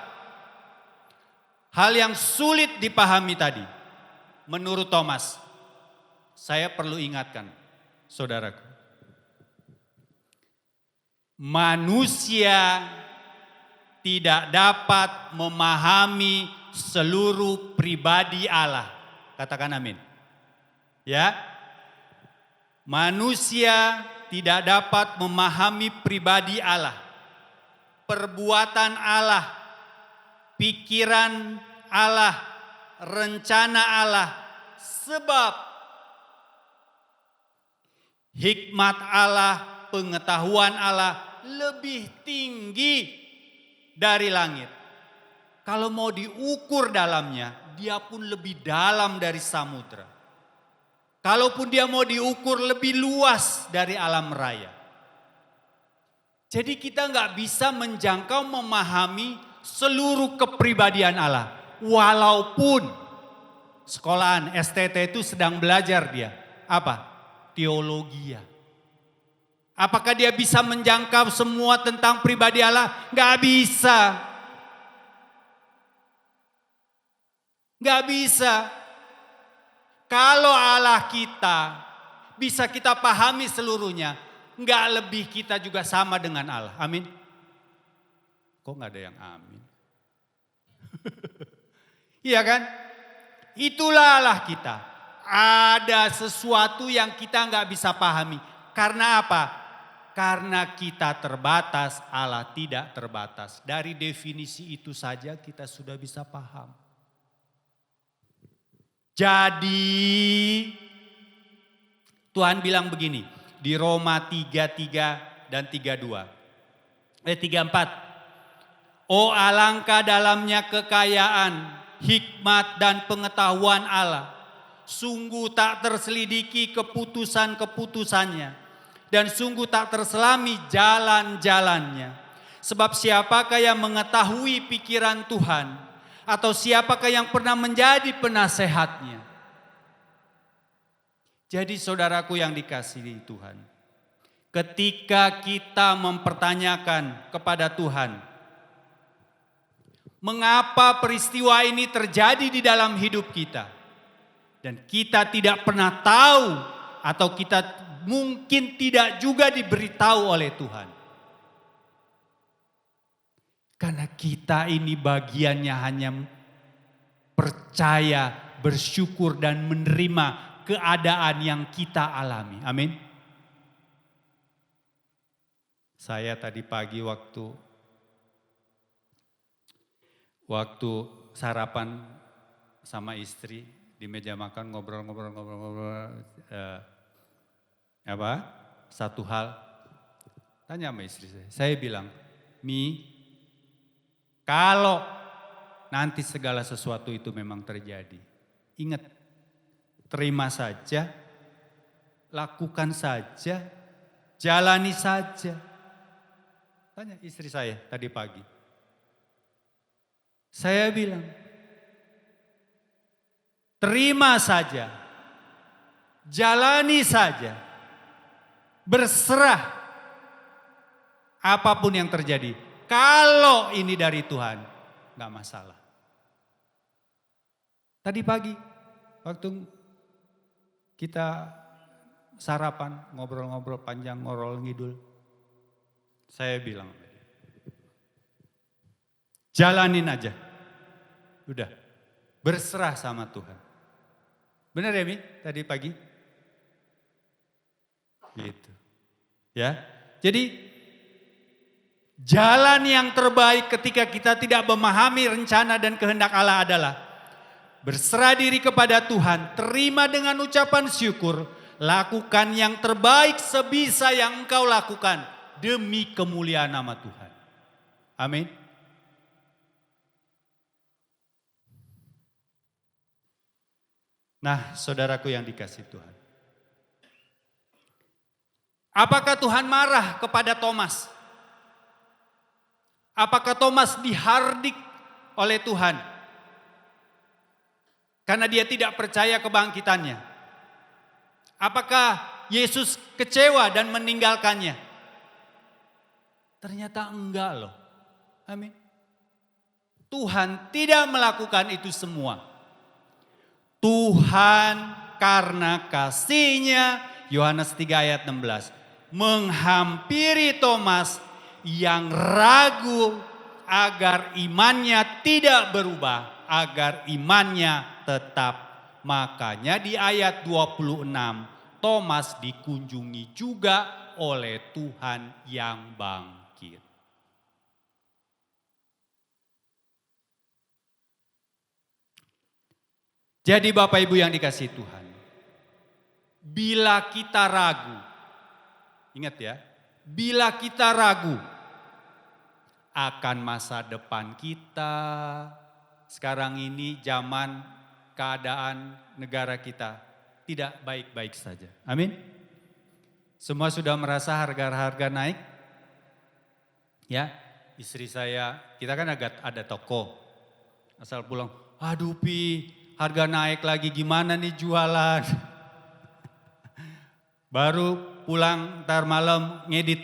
Hal yang sulit dipahami tadi. Menurut Thomas. Saya perlu ingatkan saudaraku. Manusia tidak dapat memahami seluruh pribadi Allah. Katakan amin. Ya. Manusia tidak dapat memahami pribadi Allah, perbuatan Allah, pikiran Allah, rencana Allah, sebab hikmat Allah, pengetahuan Allah lebih tinggi dari langit. Kalau mau diukur dalamnya, dia pun lebih dalam dari samudra. Kalaupun dia mau diukur lebih luas dari alam raya. Jadi kita nggak bisa menjangkau memahami seluruh kepribadian Allah. Walaupun sekolahan STT itu sedang belajar dia. Apa? Teologia. Apakah dia bisa menjangkau semua tentang pribadi Allah? Nggak bisa. Nggak bisa. Kalau Allah kita bisa kita pahami seluruhnya, enggak lebih kita juga sama dengan Allah. Amin. Kok enggak ada yang amin? Iya kan? Itulah Allah kita. ada sesuatu yang kita nggak bisa pahami. Karena apa? Karena kita terbatas, Allah tidak terbatas. Dari definisi itu saja kita sudah bisa paham. Jadi Tuhan bilang begini di Roma 3:3 dan 3:4. Oh alangkah dalamnya kekayaan, hikmat dan pengetahuan Allah. Sungguh tak terselidiki keputusan-keputusannya. Dan sungguh tak terselami jalan-jalannya. Sebab siapakah yang mengetahui pikiran Tuhan? Atau siapakah yang pernah menjadi penasehatnya? Jadi saudaraku yang dikasihi Tuhan. Ketika kita mempertanyakan kepada Tuhan. Mengapa peristiwa ini terjadi di dalam hidup kita? Dan kita tidak pernah tahu atau kita mungkin tidak juga diberitahu oleh Tuhan. Karena kita ini bagiannya hanya percaya, bersyukur dan menerima keadaan yang kita alami. Amin. Saya tadi pagi waktu sarapan sama istri di meja makan ngobrol satu hal, tanya sama istri saya bilang, Mi, kalau nanti segala sesuatu itu memang terjadi, ingat, terima saja, lakukan saja, jalani saja. Tanya istri saya tadi pagi. Saya bilang, terima saja, jalani saja, berserah apapun yang terjadi. Kalau ini dari Tuhan, gak masalah. Tadi pagi, waktu kita sarapan, ngobrol-ngobrol panjang, ngobrol ngidul, saya bilang, jalanin aja, udah, berserah sama Tuhan. Benar ya Mi, tadi pagi? Gitu. Ya. Jadi jalan yang terbaik ketika kita tidak memahami rencana dan kehendak Allah adalah berserah diri kepada Tuhan, terima dengan ucapan syukur, lakukan yang terbaik sebisa yang engkau lakukan demi kemuliaan nama Tuhan. Amin. Nah, saudaraku yang dikasihi Tuhan. Apakah Tuhan marah kepada Thomas? Apakah Thomas dihardik oleh Tuhan? Karena dia tidak percaya kebangkitannya. Apakah Yesus kecewa dan meninggalkannya? Ternyata enggak loh. Amin. Tuhan tidak melakukan itu semua. Tuhan karena kasih-Nya, Yohanes 3 ayat 16, menghampiri Thomas yang ragu agar imannya tidak berubah, agar imannya tetap. Makanya di ayat 26, Thomas dikunjungi juga oleh Tuhan yang bangkit. Jadi Bapak Ibu yang dikasihi Tuhan, bila kita ragu, ingat ya, bila kita ragu akan masa depan kita, sekarang ini zaman keadaan negara kita tidak baik-baik saja. Amin. Semua sudah merasa harga-harga naik. Ya, istri saya, kita kan ada toko. Asal pulang, aduh Pi, harga naik lagi, gimana nih jualan. Baru pulang ntar malam ngedit,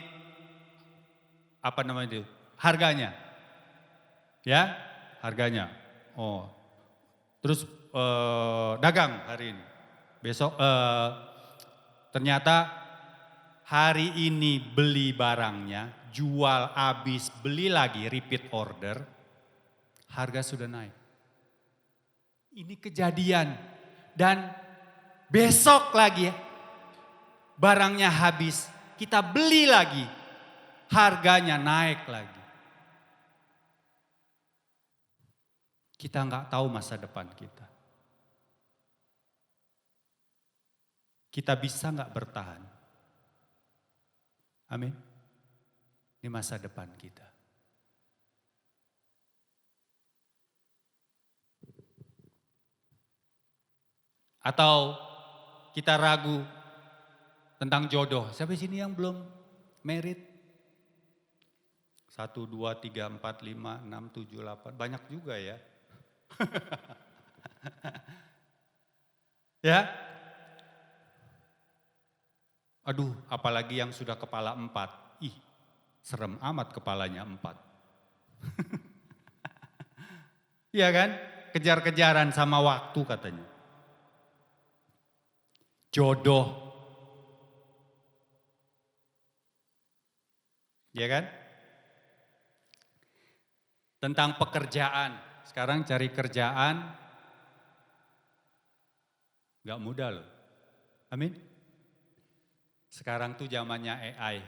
apa namanya itu, harganya. Ya, harganya. Oh, terus dagang hari ini. Besok ternyata hari ini beli barangnya, jual habis, beli lagi, repeat order, harga sudah naik. Ini kejadian dan Besok lagi barangnya habis, kita beli lagi, harganya naik lagi. Kita nggak tahu masa depan kita. Kita bisa nggak bertahan? Amin. Di masa depan kita. Atau kita ragu tentang jodoh. Siapa sini yang belum married? 1, 2, 3, 4, 5, 6, 7, 8. Banyak juga ya. Ya. Aduh, apalagi yang sudah kepala 4. Ih, serem amat kepalanya 4. Iya kan? Kejar-kejaran sama waktu katanya. Jodoh. Ya kan? Tentang pekerjaan. Sekarang cari kerjaan gak mudah loh. Amin. Sekarang tuh zamannya AI.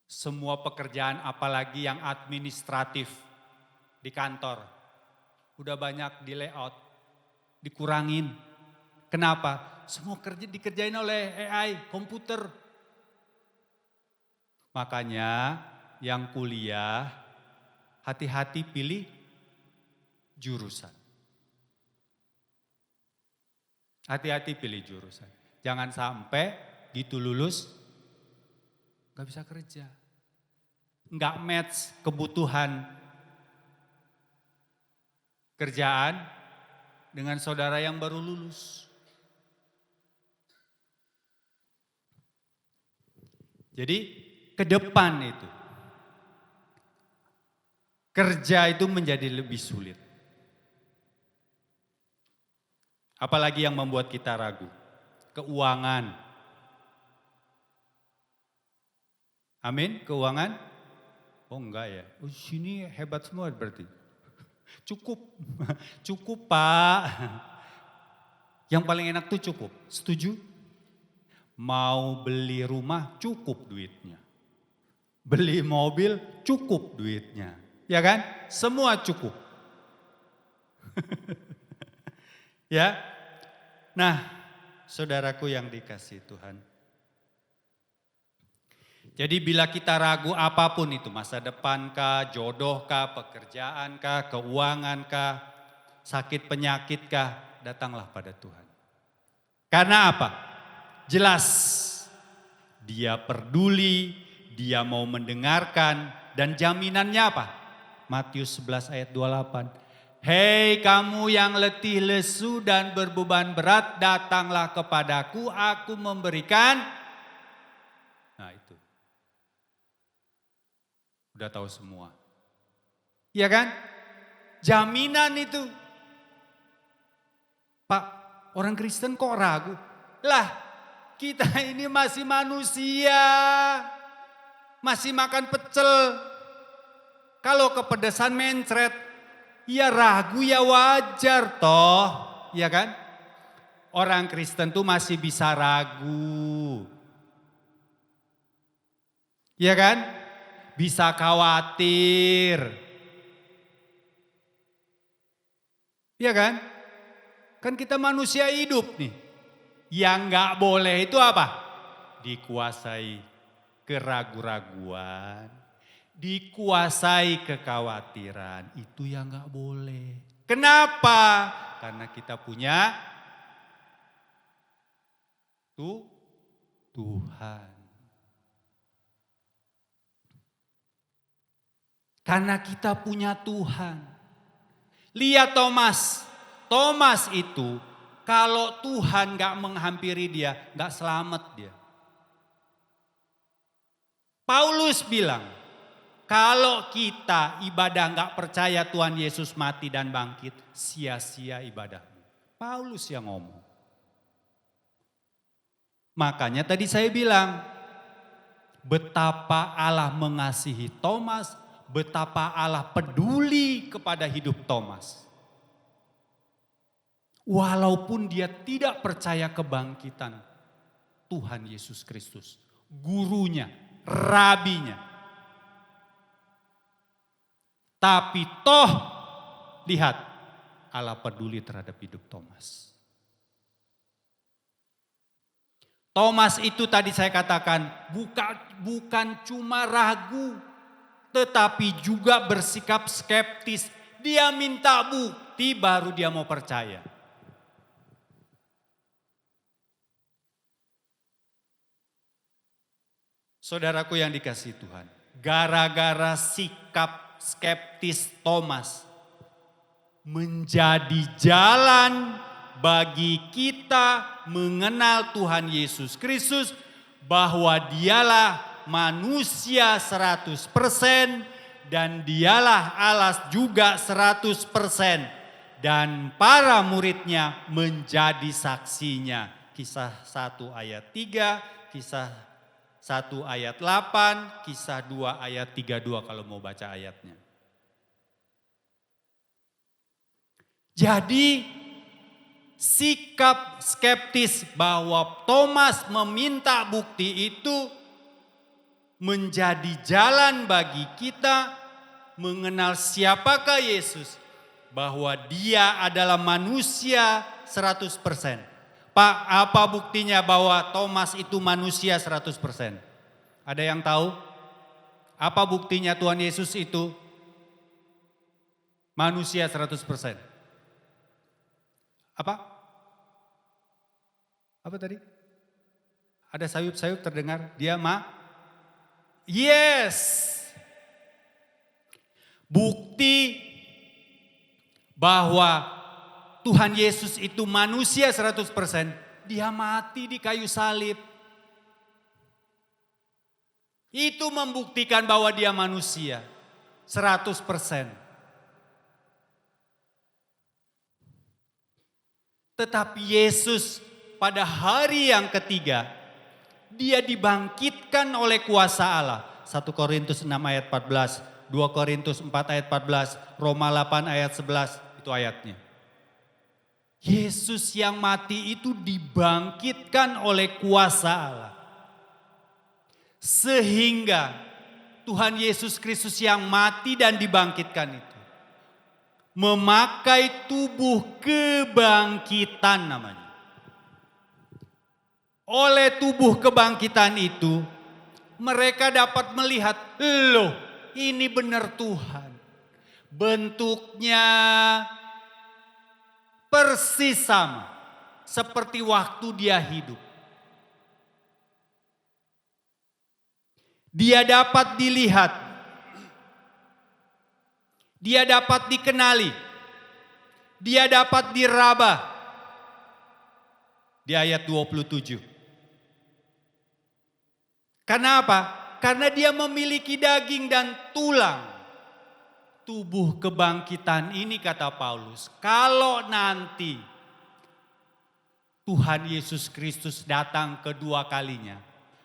Semua pekerjaan apalagi yang administratif di kantor. Udah banyak di layout, dikurangin. Kenapa? Semua kerja dikerjain oleh AI, komputer. Makanya yang kuliah hati-hati pilih jurusan. Hati-hati pilih jurusan. Jangan sampai gitu lulus gak bisa kerja. Gak match kebutuhan kerjaan dengan saudara yang baru lulus. Jadi ke depan itu kerja itu menjadi lebih sulit. Apalagi yang membuat kita ragu. Keuangan. Amin, keuangan? Oh enggak ya, oh, sini hebat semua berarti. Cukup, cukup Pak. Yang paling enak tuh cukup, setuju? Mau beli rumah cukup duitnya. Beli mobil cukup duitnya. Ya kan? Semua cukup. Ya. Nah, saudaraku yang dikasihi Tuhan. Jadi bila kita ragu apapun itu, masa depan kah, jodoh kah, pekerjaan kah, keuangan kah, sakit penyakit kah, datanglah pada Tuhan. Karena apa? Jelas Dia peduli, Dia mau mendengarkan, dan jaminannya apa? Matius 11 ayat 28. Hei kamu yang letih lesu dan berbeban berat, datanglah kepadaku, aku memberikan. Nah itu. Udah tahu semua. Iya kan? Jaminan itu. Pak, orang Kristen kok ragu? Lah, kita ini masih manusia. Masih makan pecel. Kalau kepedesan mencret, ya ragu ya wajar toh, ya kan? Orang Kristen tuh masih bisa ragu. Ya kan? Bisa khawatir. Ya kan? Kan kita manusia hidup nih. Yang gak boleh itu apa? Dikuasai keraguan-raguan. Dikuasai kekhawatiran, itu yang gak boleh. Kenapa? Karena kita punya Tuhan. Karena kita punya Tuhan. Lihat Thomas. Thomas itu kalau Tuhan gak menghampiri dia, gak selamat dia. Paulus bilang, kalau kita ibadah gak percaya Tuhan Yesus mati dan bangkit, sia-sia ibadahmu. Paulus yang ngomong. Makanya tadi saya bilang, betapa Allah mengasihi Thomas, betapa Allah peduli kepada hidup Thomas. Walaupun dia tidak percaya kebangkitan Tuhan Yesus Kristus, gurunya, rabinya. Tapi toh lihat, Allah peduli terhadap hidup Thomas. Thomas itu tadi saya katakan bukan cuma ragu, tetapi juga bersikap skeptis. Dia minta bukti baru dia mau percaya. Saudaraku yang dikasihi Tuhan, gara-gara sikap skeptis Thomas menjadi jalan bagi kita mengenal Tuhan Yesus Kristus bahwa dialah manusia 100% dan dialah Allah juga 100% dan para muridnya menjadi saksinya. Kisah 1 ayat 3, kisah 1 ayat 8, kisah 2 ayat 32 kalau mau baca ayatnya. Jadi sikap skeptis bahwa Thomas meminta bukti itu menjadi jalan bagi kita mengenal siapakah Yesus. Bahwa dia adalah manusia 100%. Pak, apa buktinya bahwa Thomas itu manusia 100%? Ada yang tahu? Apa buktinya Tuhan Yesus itu manusia 100%? Apa? Apa tadi? Ada sayup-sayup terdengar? Dia Yes. Bukti bahwa Tuhan Yesus itu manusia 100%, dia mati di kayu salib. Itu membuktikan bahwa dia manusia 100%. Tetapi Yesus pada hari yang ketiga, dia dibangkitkan oleh kuasa Allah. 1 Korintus 6 ayat 14, 2 Korintus 4 ayat 14, Roma 8 ayat 11, itu ayatnya. Yesus yang mati itu dibangkitkan oleh kuasa Allah. Sehingga Tuhan Yesus Kristus yang mati dan dibangkitkan itu memakai tubuh kebangkitan namanya. Oleh tubuh kebangkitan itu mereka dapat melihat, loh ini benar Tuhan. Bentuknya persis sama seperti waktu dia hidup. Dia dapat dilihat. Dia dapat dikenali. Dia dapat diraba. Di ayat 27. Karena apa? Karena dia memiliki daging dan tulang. Tubuh kebangkitan ini kata Paulus, kalau nanti Tuhan Yesus Kristus datang kedua kalinya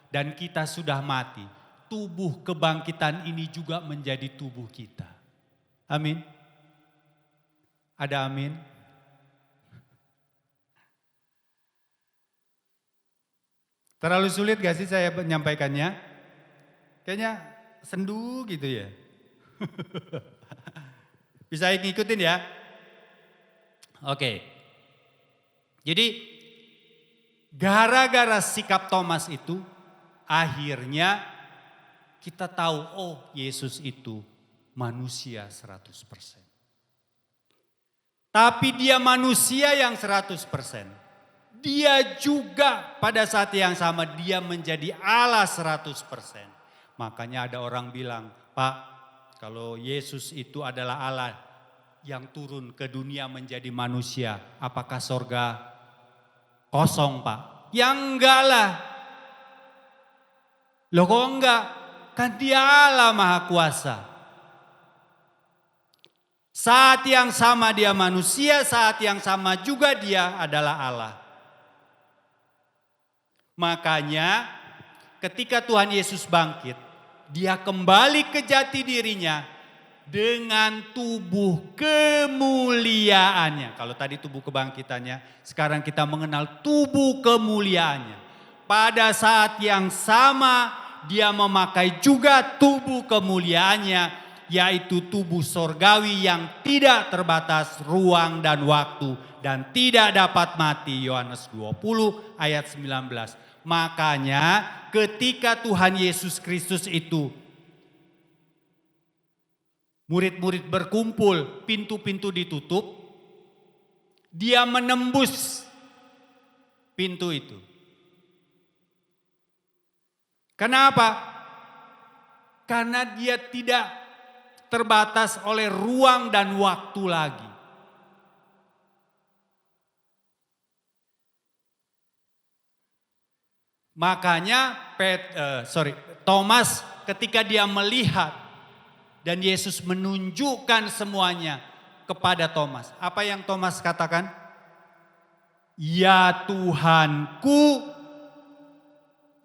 dan kita sudah mati, tubuh kebangkitan ini juga menjadi tubuh kita. Amin. Ada amin? Terlalu sulit gak sih saya menyampaikannya? Kayaknya sendu gitu ya. Bisa ngikutin ya? Oke. Jadi gara-gara sikap Thomas itu akhirnya kita tahu, oh Yesus itu manusia 100%. Tapi dia manusia yang 100%. Dia juga pada saat yang sama dia menjadi Allah 100%. Makanya ada orang bilang, Pak, kalau Yesus itu adalah Allah yang turun ke dunia menjadi manusia, apakah sorga kosong, Pak? Ya enggak lah. Loh kok enggak? Kan dia Allah Maha Kuasa. Saat yang sama dia manusia, saat yang sama juga dia adalah Allah. Makanya ketika Tuhan Yesus bangkit, dia kembali ke jati dirinya. dengan tubuh kemuliaannya. Kalau tadi tubuh kebangkitannya, sekarang kita mengenal tubuh kemuliaannya. Pada saat yang sama dia memakai juga tubuh kemuliaannya, yaitu tubuh sorgawi yang tidak terbatas ruang dan waktu dan tidak dapat mati. Yohanes 20 ayat 19. Makanya ketika Tuhan Yesus Kristus itu murid-murid berkumpul, pintu-pintu ditutup, dia menembus pintu itu. Kenapa? Karena dia tidak terbatas oleh ruang dan waktu lagi. Makanya Thomas ketika dia melihat dan Yesus menunjukkan semuanya kepada Thomas. Apa yang Thomas katakan? Ya Tuhanku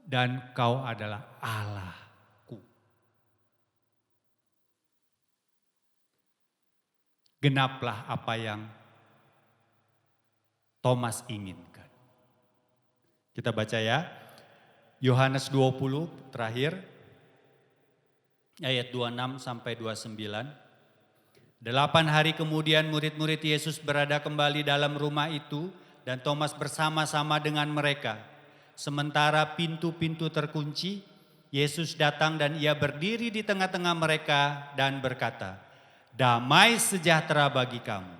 dan Kau adalah Allahku. Genaplah apa yang Thomas inginkan. Kita baca ya. Yohanes 20 terakhir. Ayat 26 sampai 29. 8 hari kemudian murid-murid Yesus berada kembali dalam rumah itu dan Thomas bersama-sama dengan mereka. Sementara pintu-pintu terkunci, Yesus datang dan ia berdiri di tengah-tengah mereka dan berkata, "Damai sejahtera bagi kamu."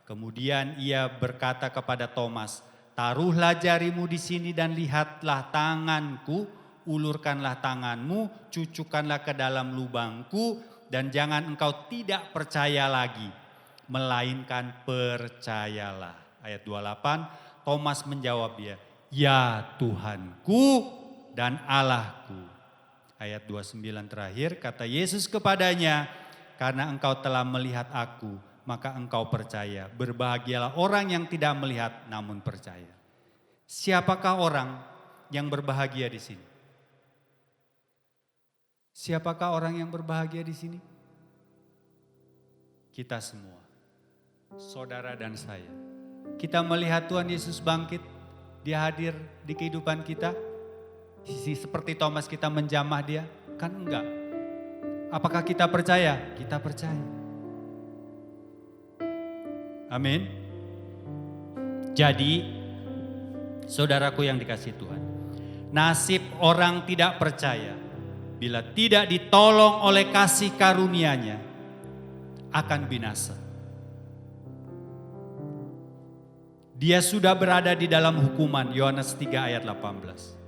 Kemudian ia berkata kepada Thomas, "Taruhlah jarimu di sini dan lihatlah tanganku, ulurkanlah tanganmu, cucukkanlah ke dalam lubangku, dan jangan engkau tidak percaya lagi, melainkan percayalah." Ayat 28, Thomas menjawab dia, "Ya Tuhanku dan Allahku." Ayat 29 terakhir, kata Yesus kepadanya, "Karena engkau telah melihat aku, maka engkau percaya. Berbahagialah orang yang tidak melihat namun percaya." Siapakah orang yang berbahagia di sini? Siapakah orang yang berbahagia di sini? Kita semua, saudara dan saya. Kita melihat Tuhan Yesus bangkit, dia hadir di kehidupan kita. Seperti Thomas kita menjamah dia, kan enggak. Apakah kita percaya? Kita percaya. Amin. Jadi, saudaraku yang dikasihi Tuhan, nasib orang tidak percaya bila tidak ditolong oleh kasih karunia-Nya akan binasa. Dia sudah berada di dalam hukuman, Yohanes 3 ayat 18.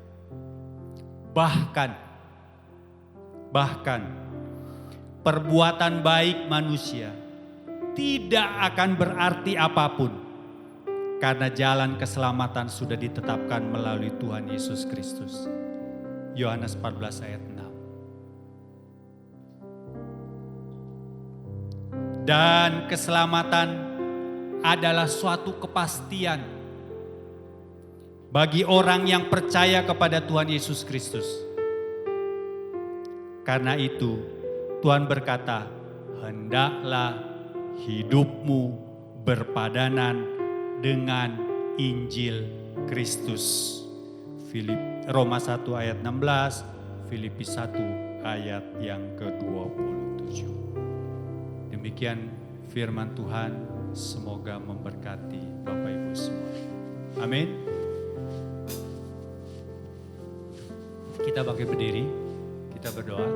Bahkan perbuatan baik manusia tidak akan berarti apapun karena jalan keselamatan sudah ditetapkan melalui Tuhan Yesus Kristus. Yohanes 14 ayat 6. Dan keselamatan adalah suatu kepastian bagi orang yang percaya kepada Tuhan Yesus Kristus. Karena itu Tuhan berkata, "Hendaklah hidupmu berpadanan dengan Injil Kristus." Roma 1 ayat 16, Filipi 1 ayat yang ke-27. Demikian firman Tuhan, semoga memberkati Bapak Ibu semua. Amin. Kita bangkit berdiri, kita berdoa.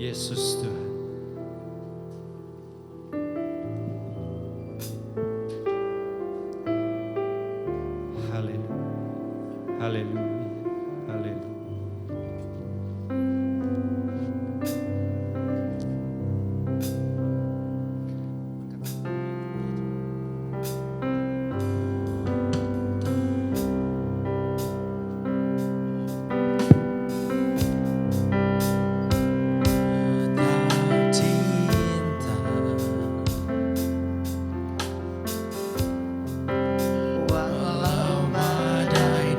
Yesus Tuhan. Haleluya. Haleluya. Haleluya. Walau badai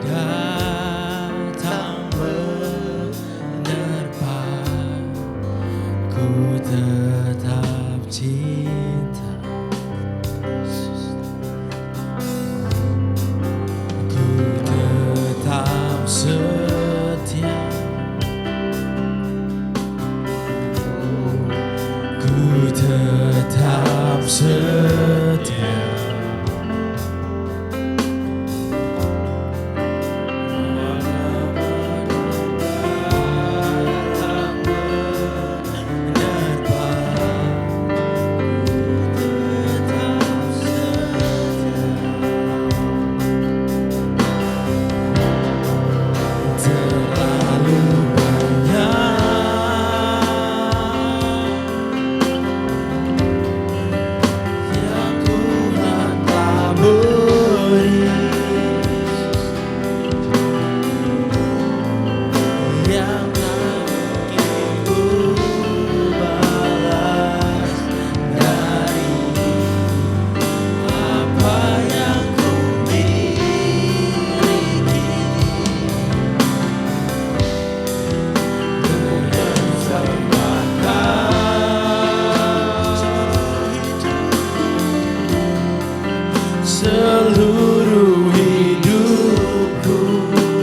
seluruh hidupku.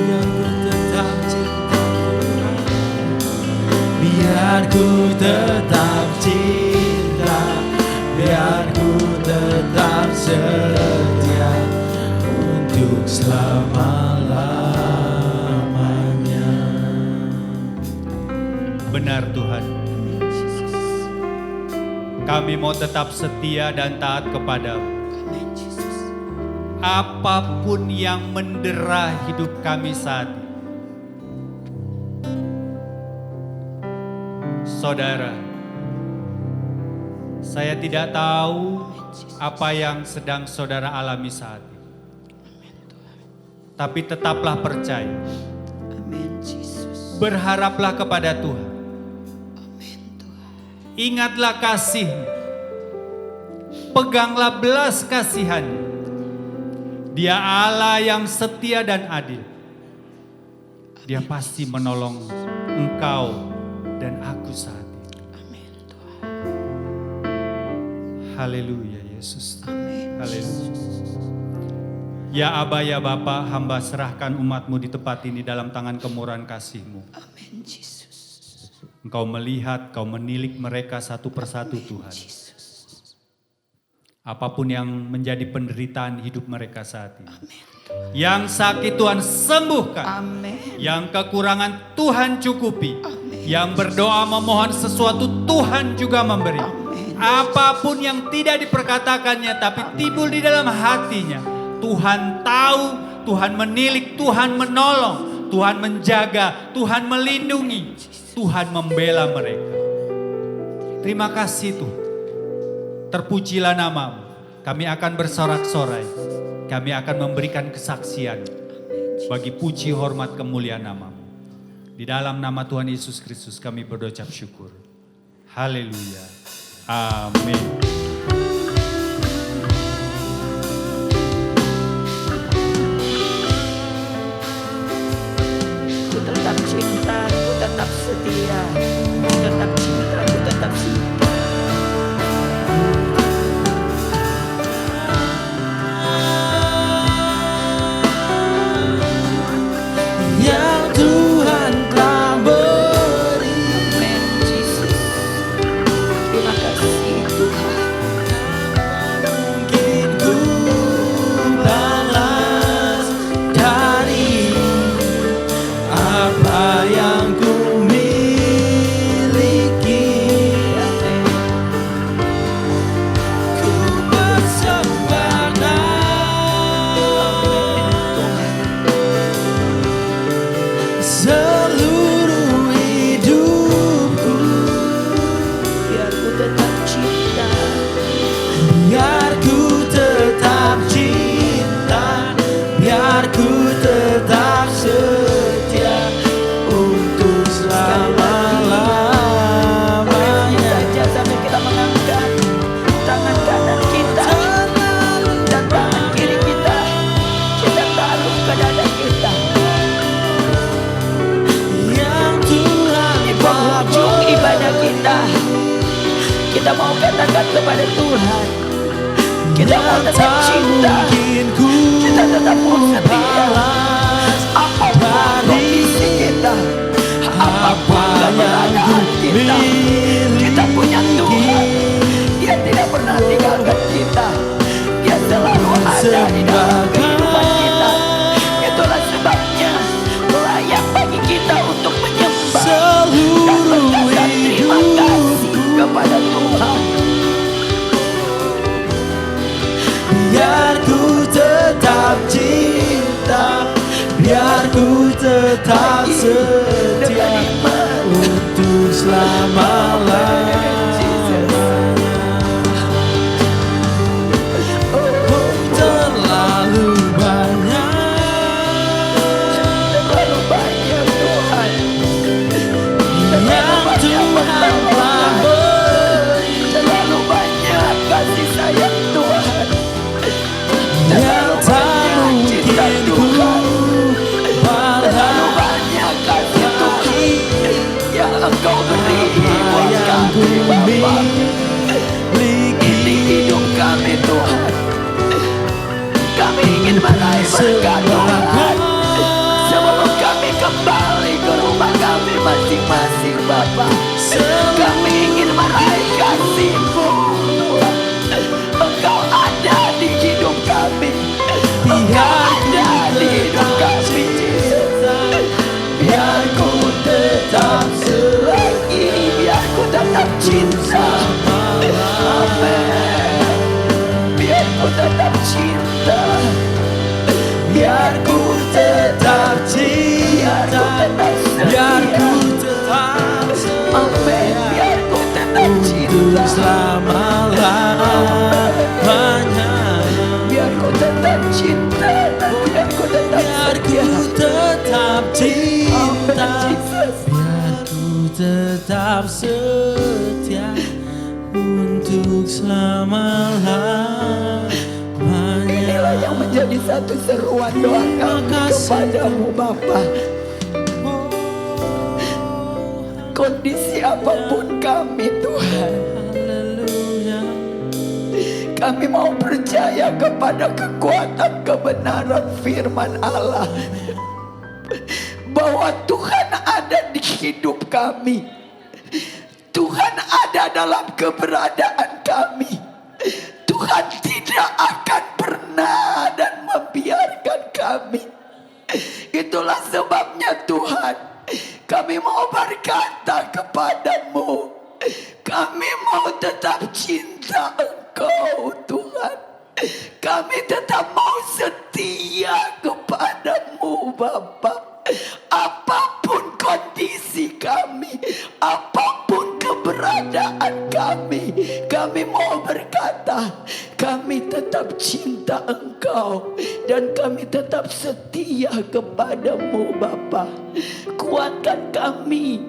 Yang ku tetap cinta Tuhan, biar ku tetap cinta, biar ku tetap setia untuk selama-lamanya. Benar Tuhan, kami mau tetap setia dan taat kepadamu. Apapun yang mendera hidup kami saat ini. Saudara, saya tidak tahu apa yang sedang saudara alami saat ini. Tapi tetaplah percaya. Berharaplah kepada Tuhan. Ingatlah kasih-Mu. Peganglah belas kasihan. Dia Allah yang setia dan adil. Dia pasti menolong engkau dan aku saat ini. Haleluya Yesus. Haleluya. Ya Aba, ya Bapa, hamba serahkan umat-Mu di tempat ini dalam tangan kemurahan kasih-Mu. Engkau melihat, Kau menilik mereka satu persatu Tuhan. Apapun yang menjadi penderitaan hidup mereka saat ini. Yang sakit Tuhan sembuhkan. Yang kekurangan Tuhan cukupi. Yang berdoa memohon sesuatu Tuhan juga memberi. Apapun yang tidak diperkatakannya tapi timbul di dalam hatinya. Tuhan tahu, Tuhan menilik, Tuhan menolong, Tuhan menjaga, Tuhan melindungi, Tuhan membela mereka. Terima kasih Tuhan. Terpujilah nama-Mu. Kami akan bersorak-sorai. Kami akan memberikan kesaksian bagi puji, hormat, kemuliaan nama-Mu. Di dalam nama Tuhan Yesus Kristus kami berucap syukur. Haleluya. Amin. Ku tetap cinta, ku tetap setia, ku tetap cinta, ku tetap setia. Yang Tuhan telah beri. Amin, Yesus. Terima kasih Tuhan. Mungkin ku balas dari apa yang ku miliki. Ku persembahkan seluruh hidupku, Biar ku tetap cinta, biar ku tetap cinta, biar ku tetap setia untuk selama-lamanya. saja sampai kita mengangkat tangan kanan kita dan tangan kiri kita. Kita taruh ke dada kita. Yang Tuhan Di penghujung ibadah kita, kita mau katakan kepada Tuhan, kita mau tetap cinta, kita tetap mau setia. Apapun kondisi kita, apapun keberadaan kita, kita punya Tuhan. Dia tidak pernah tinggalkan kita. Dia selalu ada di dalam kehidupan kita. Itulah sebabnya layak bagi kita untuk menyembah dan berkata terima kasih kepada Tuhan. biar ku tetap cinta, biar ku tetap setia untuk selama-lamanya. Oh, terlalu banyak Terlalu banyak Tuhan. yang Tuhan telah beri, Terlalu banyak kasih sayang Tuhan. yang tak mungkin ku Terlalu balas. banyak kasih Tuhan yang Engkau beri buat Yang kami. ku Kami ingin meraih berkat Tuhan. Sebelum kami kembali ke rumah kami masing-masing Bapa, kami ingin meraih kasih-Mu Tuhan. Engkau ada di hidup kami, Engkau ada di hidup kami. Biar ku tetap selagi, biar ku tetap cinta. Amin. Biar ku tetap cinta, biar ku tetap cinta, biar ku tetap amin. Biar ku tetap cinta selama-lamanya. Biar ku tetap cinta, biar ku tetap Biar ku tetap cinta, biar ku tetap setia untuk selama-lamanya. Inilah yang menjadi satu seruan doa kami kepadamu Bapa. Kondisi apapun kami Tuhan, kami mau percaya kepada kekuatan kebenaran firman Allah, bahwa Tuhan ada di hidup kami. Tuhan ada dalam keberadaan kami. Tuhan tidak akan pernah dan membiarkan kami. Itulah sebabnya Tuhan, kami mau berkata kepadamu, kami mau tetap cinta Engkau Tuhan. Kami tetap mau setia kepadamu Bapa. Apapun kondisi kami, apapun keberadaan kami mau berkata, kami tetap cinta Engkau dan kami tetap setia kepadamu Bapa. Kuatkan kami,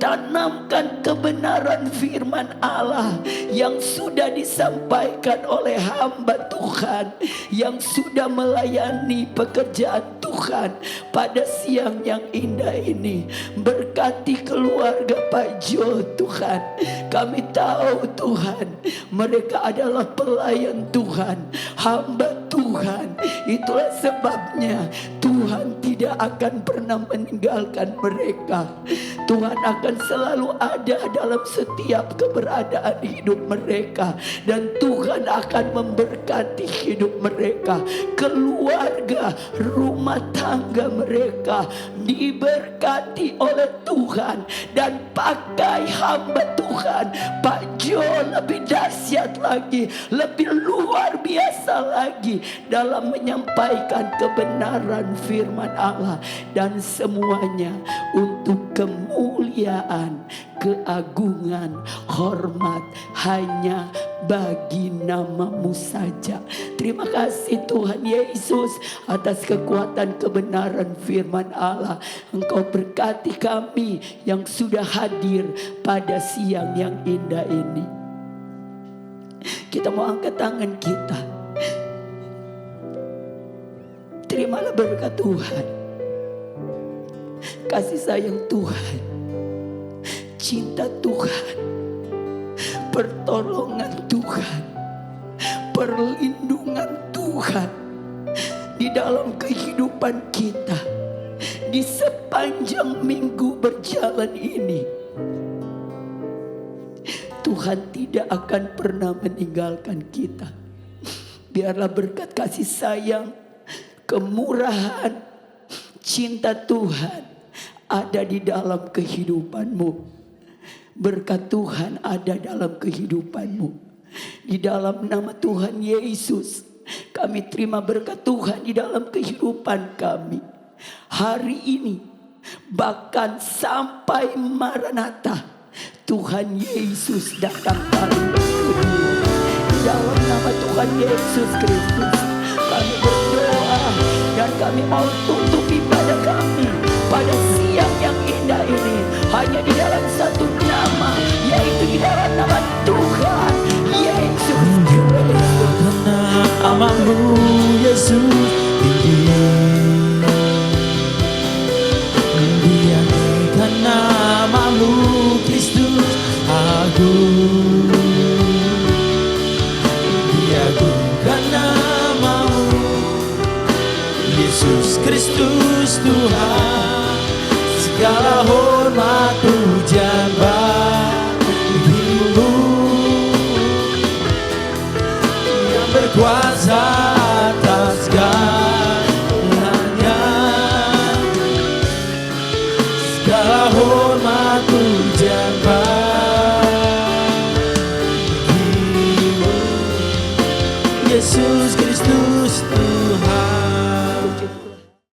tanamkan kebenaran firman Allah yang sudah disampaikan oleh hamba Tuhan yang sudah melayani pekerjaan Tuhan pada siang yang indah ini. Berkati keluarga Pak Jo Tuhan. Kami tahu Tuhan, mereka adalah pelayan Tuhan, hamba Tuhan. Itulah sebabnya Tuhan tidak akan pernah meninggalkan mereka. Tuhan akan selalu ada dalam setiap keberadaan hidup mereka, dan Tuhan akan memberkati hidup mereka, keluarga, rumah tangga mereka diberkati oleh Tuhan. Dan pakai hamba Tuhan Pak Jo lebih dahsyat lagi, lebih luar biasa lagi dalam menyampaikan kebenaran firman Allah, dan semuanya untuk kemuliaan, keagungan, hormat hanya bagi nama-Mu saja. Terima kasih Tuhan Yesus atas kekuatan kebenaran firman Allah. Engkau berkati kami yang sudah hadir pada siang yang indah ini. Kita mau angkat tangan kita. Terimalah berkat Tuhan, kasih sayang Tuhan, cinta Tuhan, pertolongan Tuhan, perlindungan Tuhan di dalam kehidupan kita di sepanjang minggu berjalan ini. Tuhan tidak akan pernah meninggalkan kita. Biarlah berkat kasih sayang, kemurahan, cinta Tuhan ada di dalam kehidupanmu. Berkat Tuhan ada dalam kehidupanmu. Di dalam nama Tuhan Yesus, kami terima berkat Tuhan di dalam kehidupan kami. Hari ini, bahkan sampai Maranatha, Tuhan Yesus datang kali kedua. Di dalam nama Tuhan Yesus Kristus, kami berdoa dan kami mau tutup ibadah kami pada siang yang indah ini hanya di dalam satu nama, yaitu di dalam nama Tuhan Yesus Kristus. Namamu Yesus tinggi, diangkat namamu Kristus agung, diagungkan namamu hormat pujian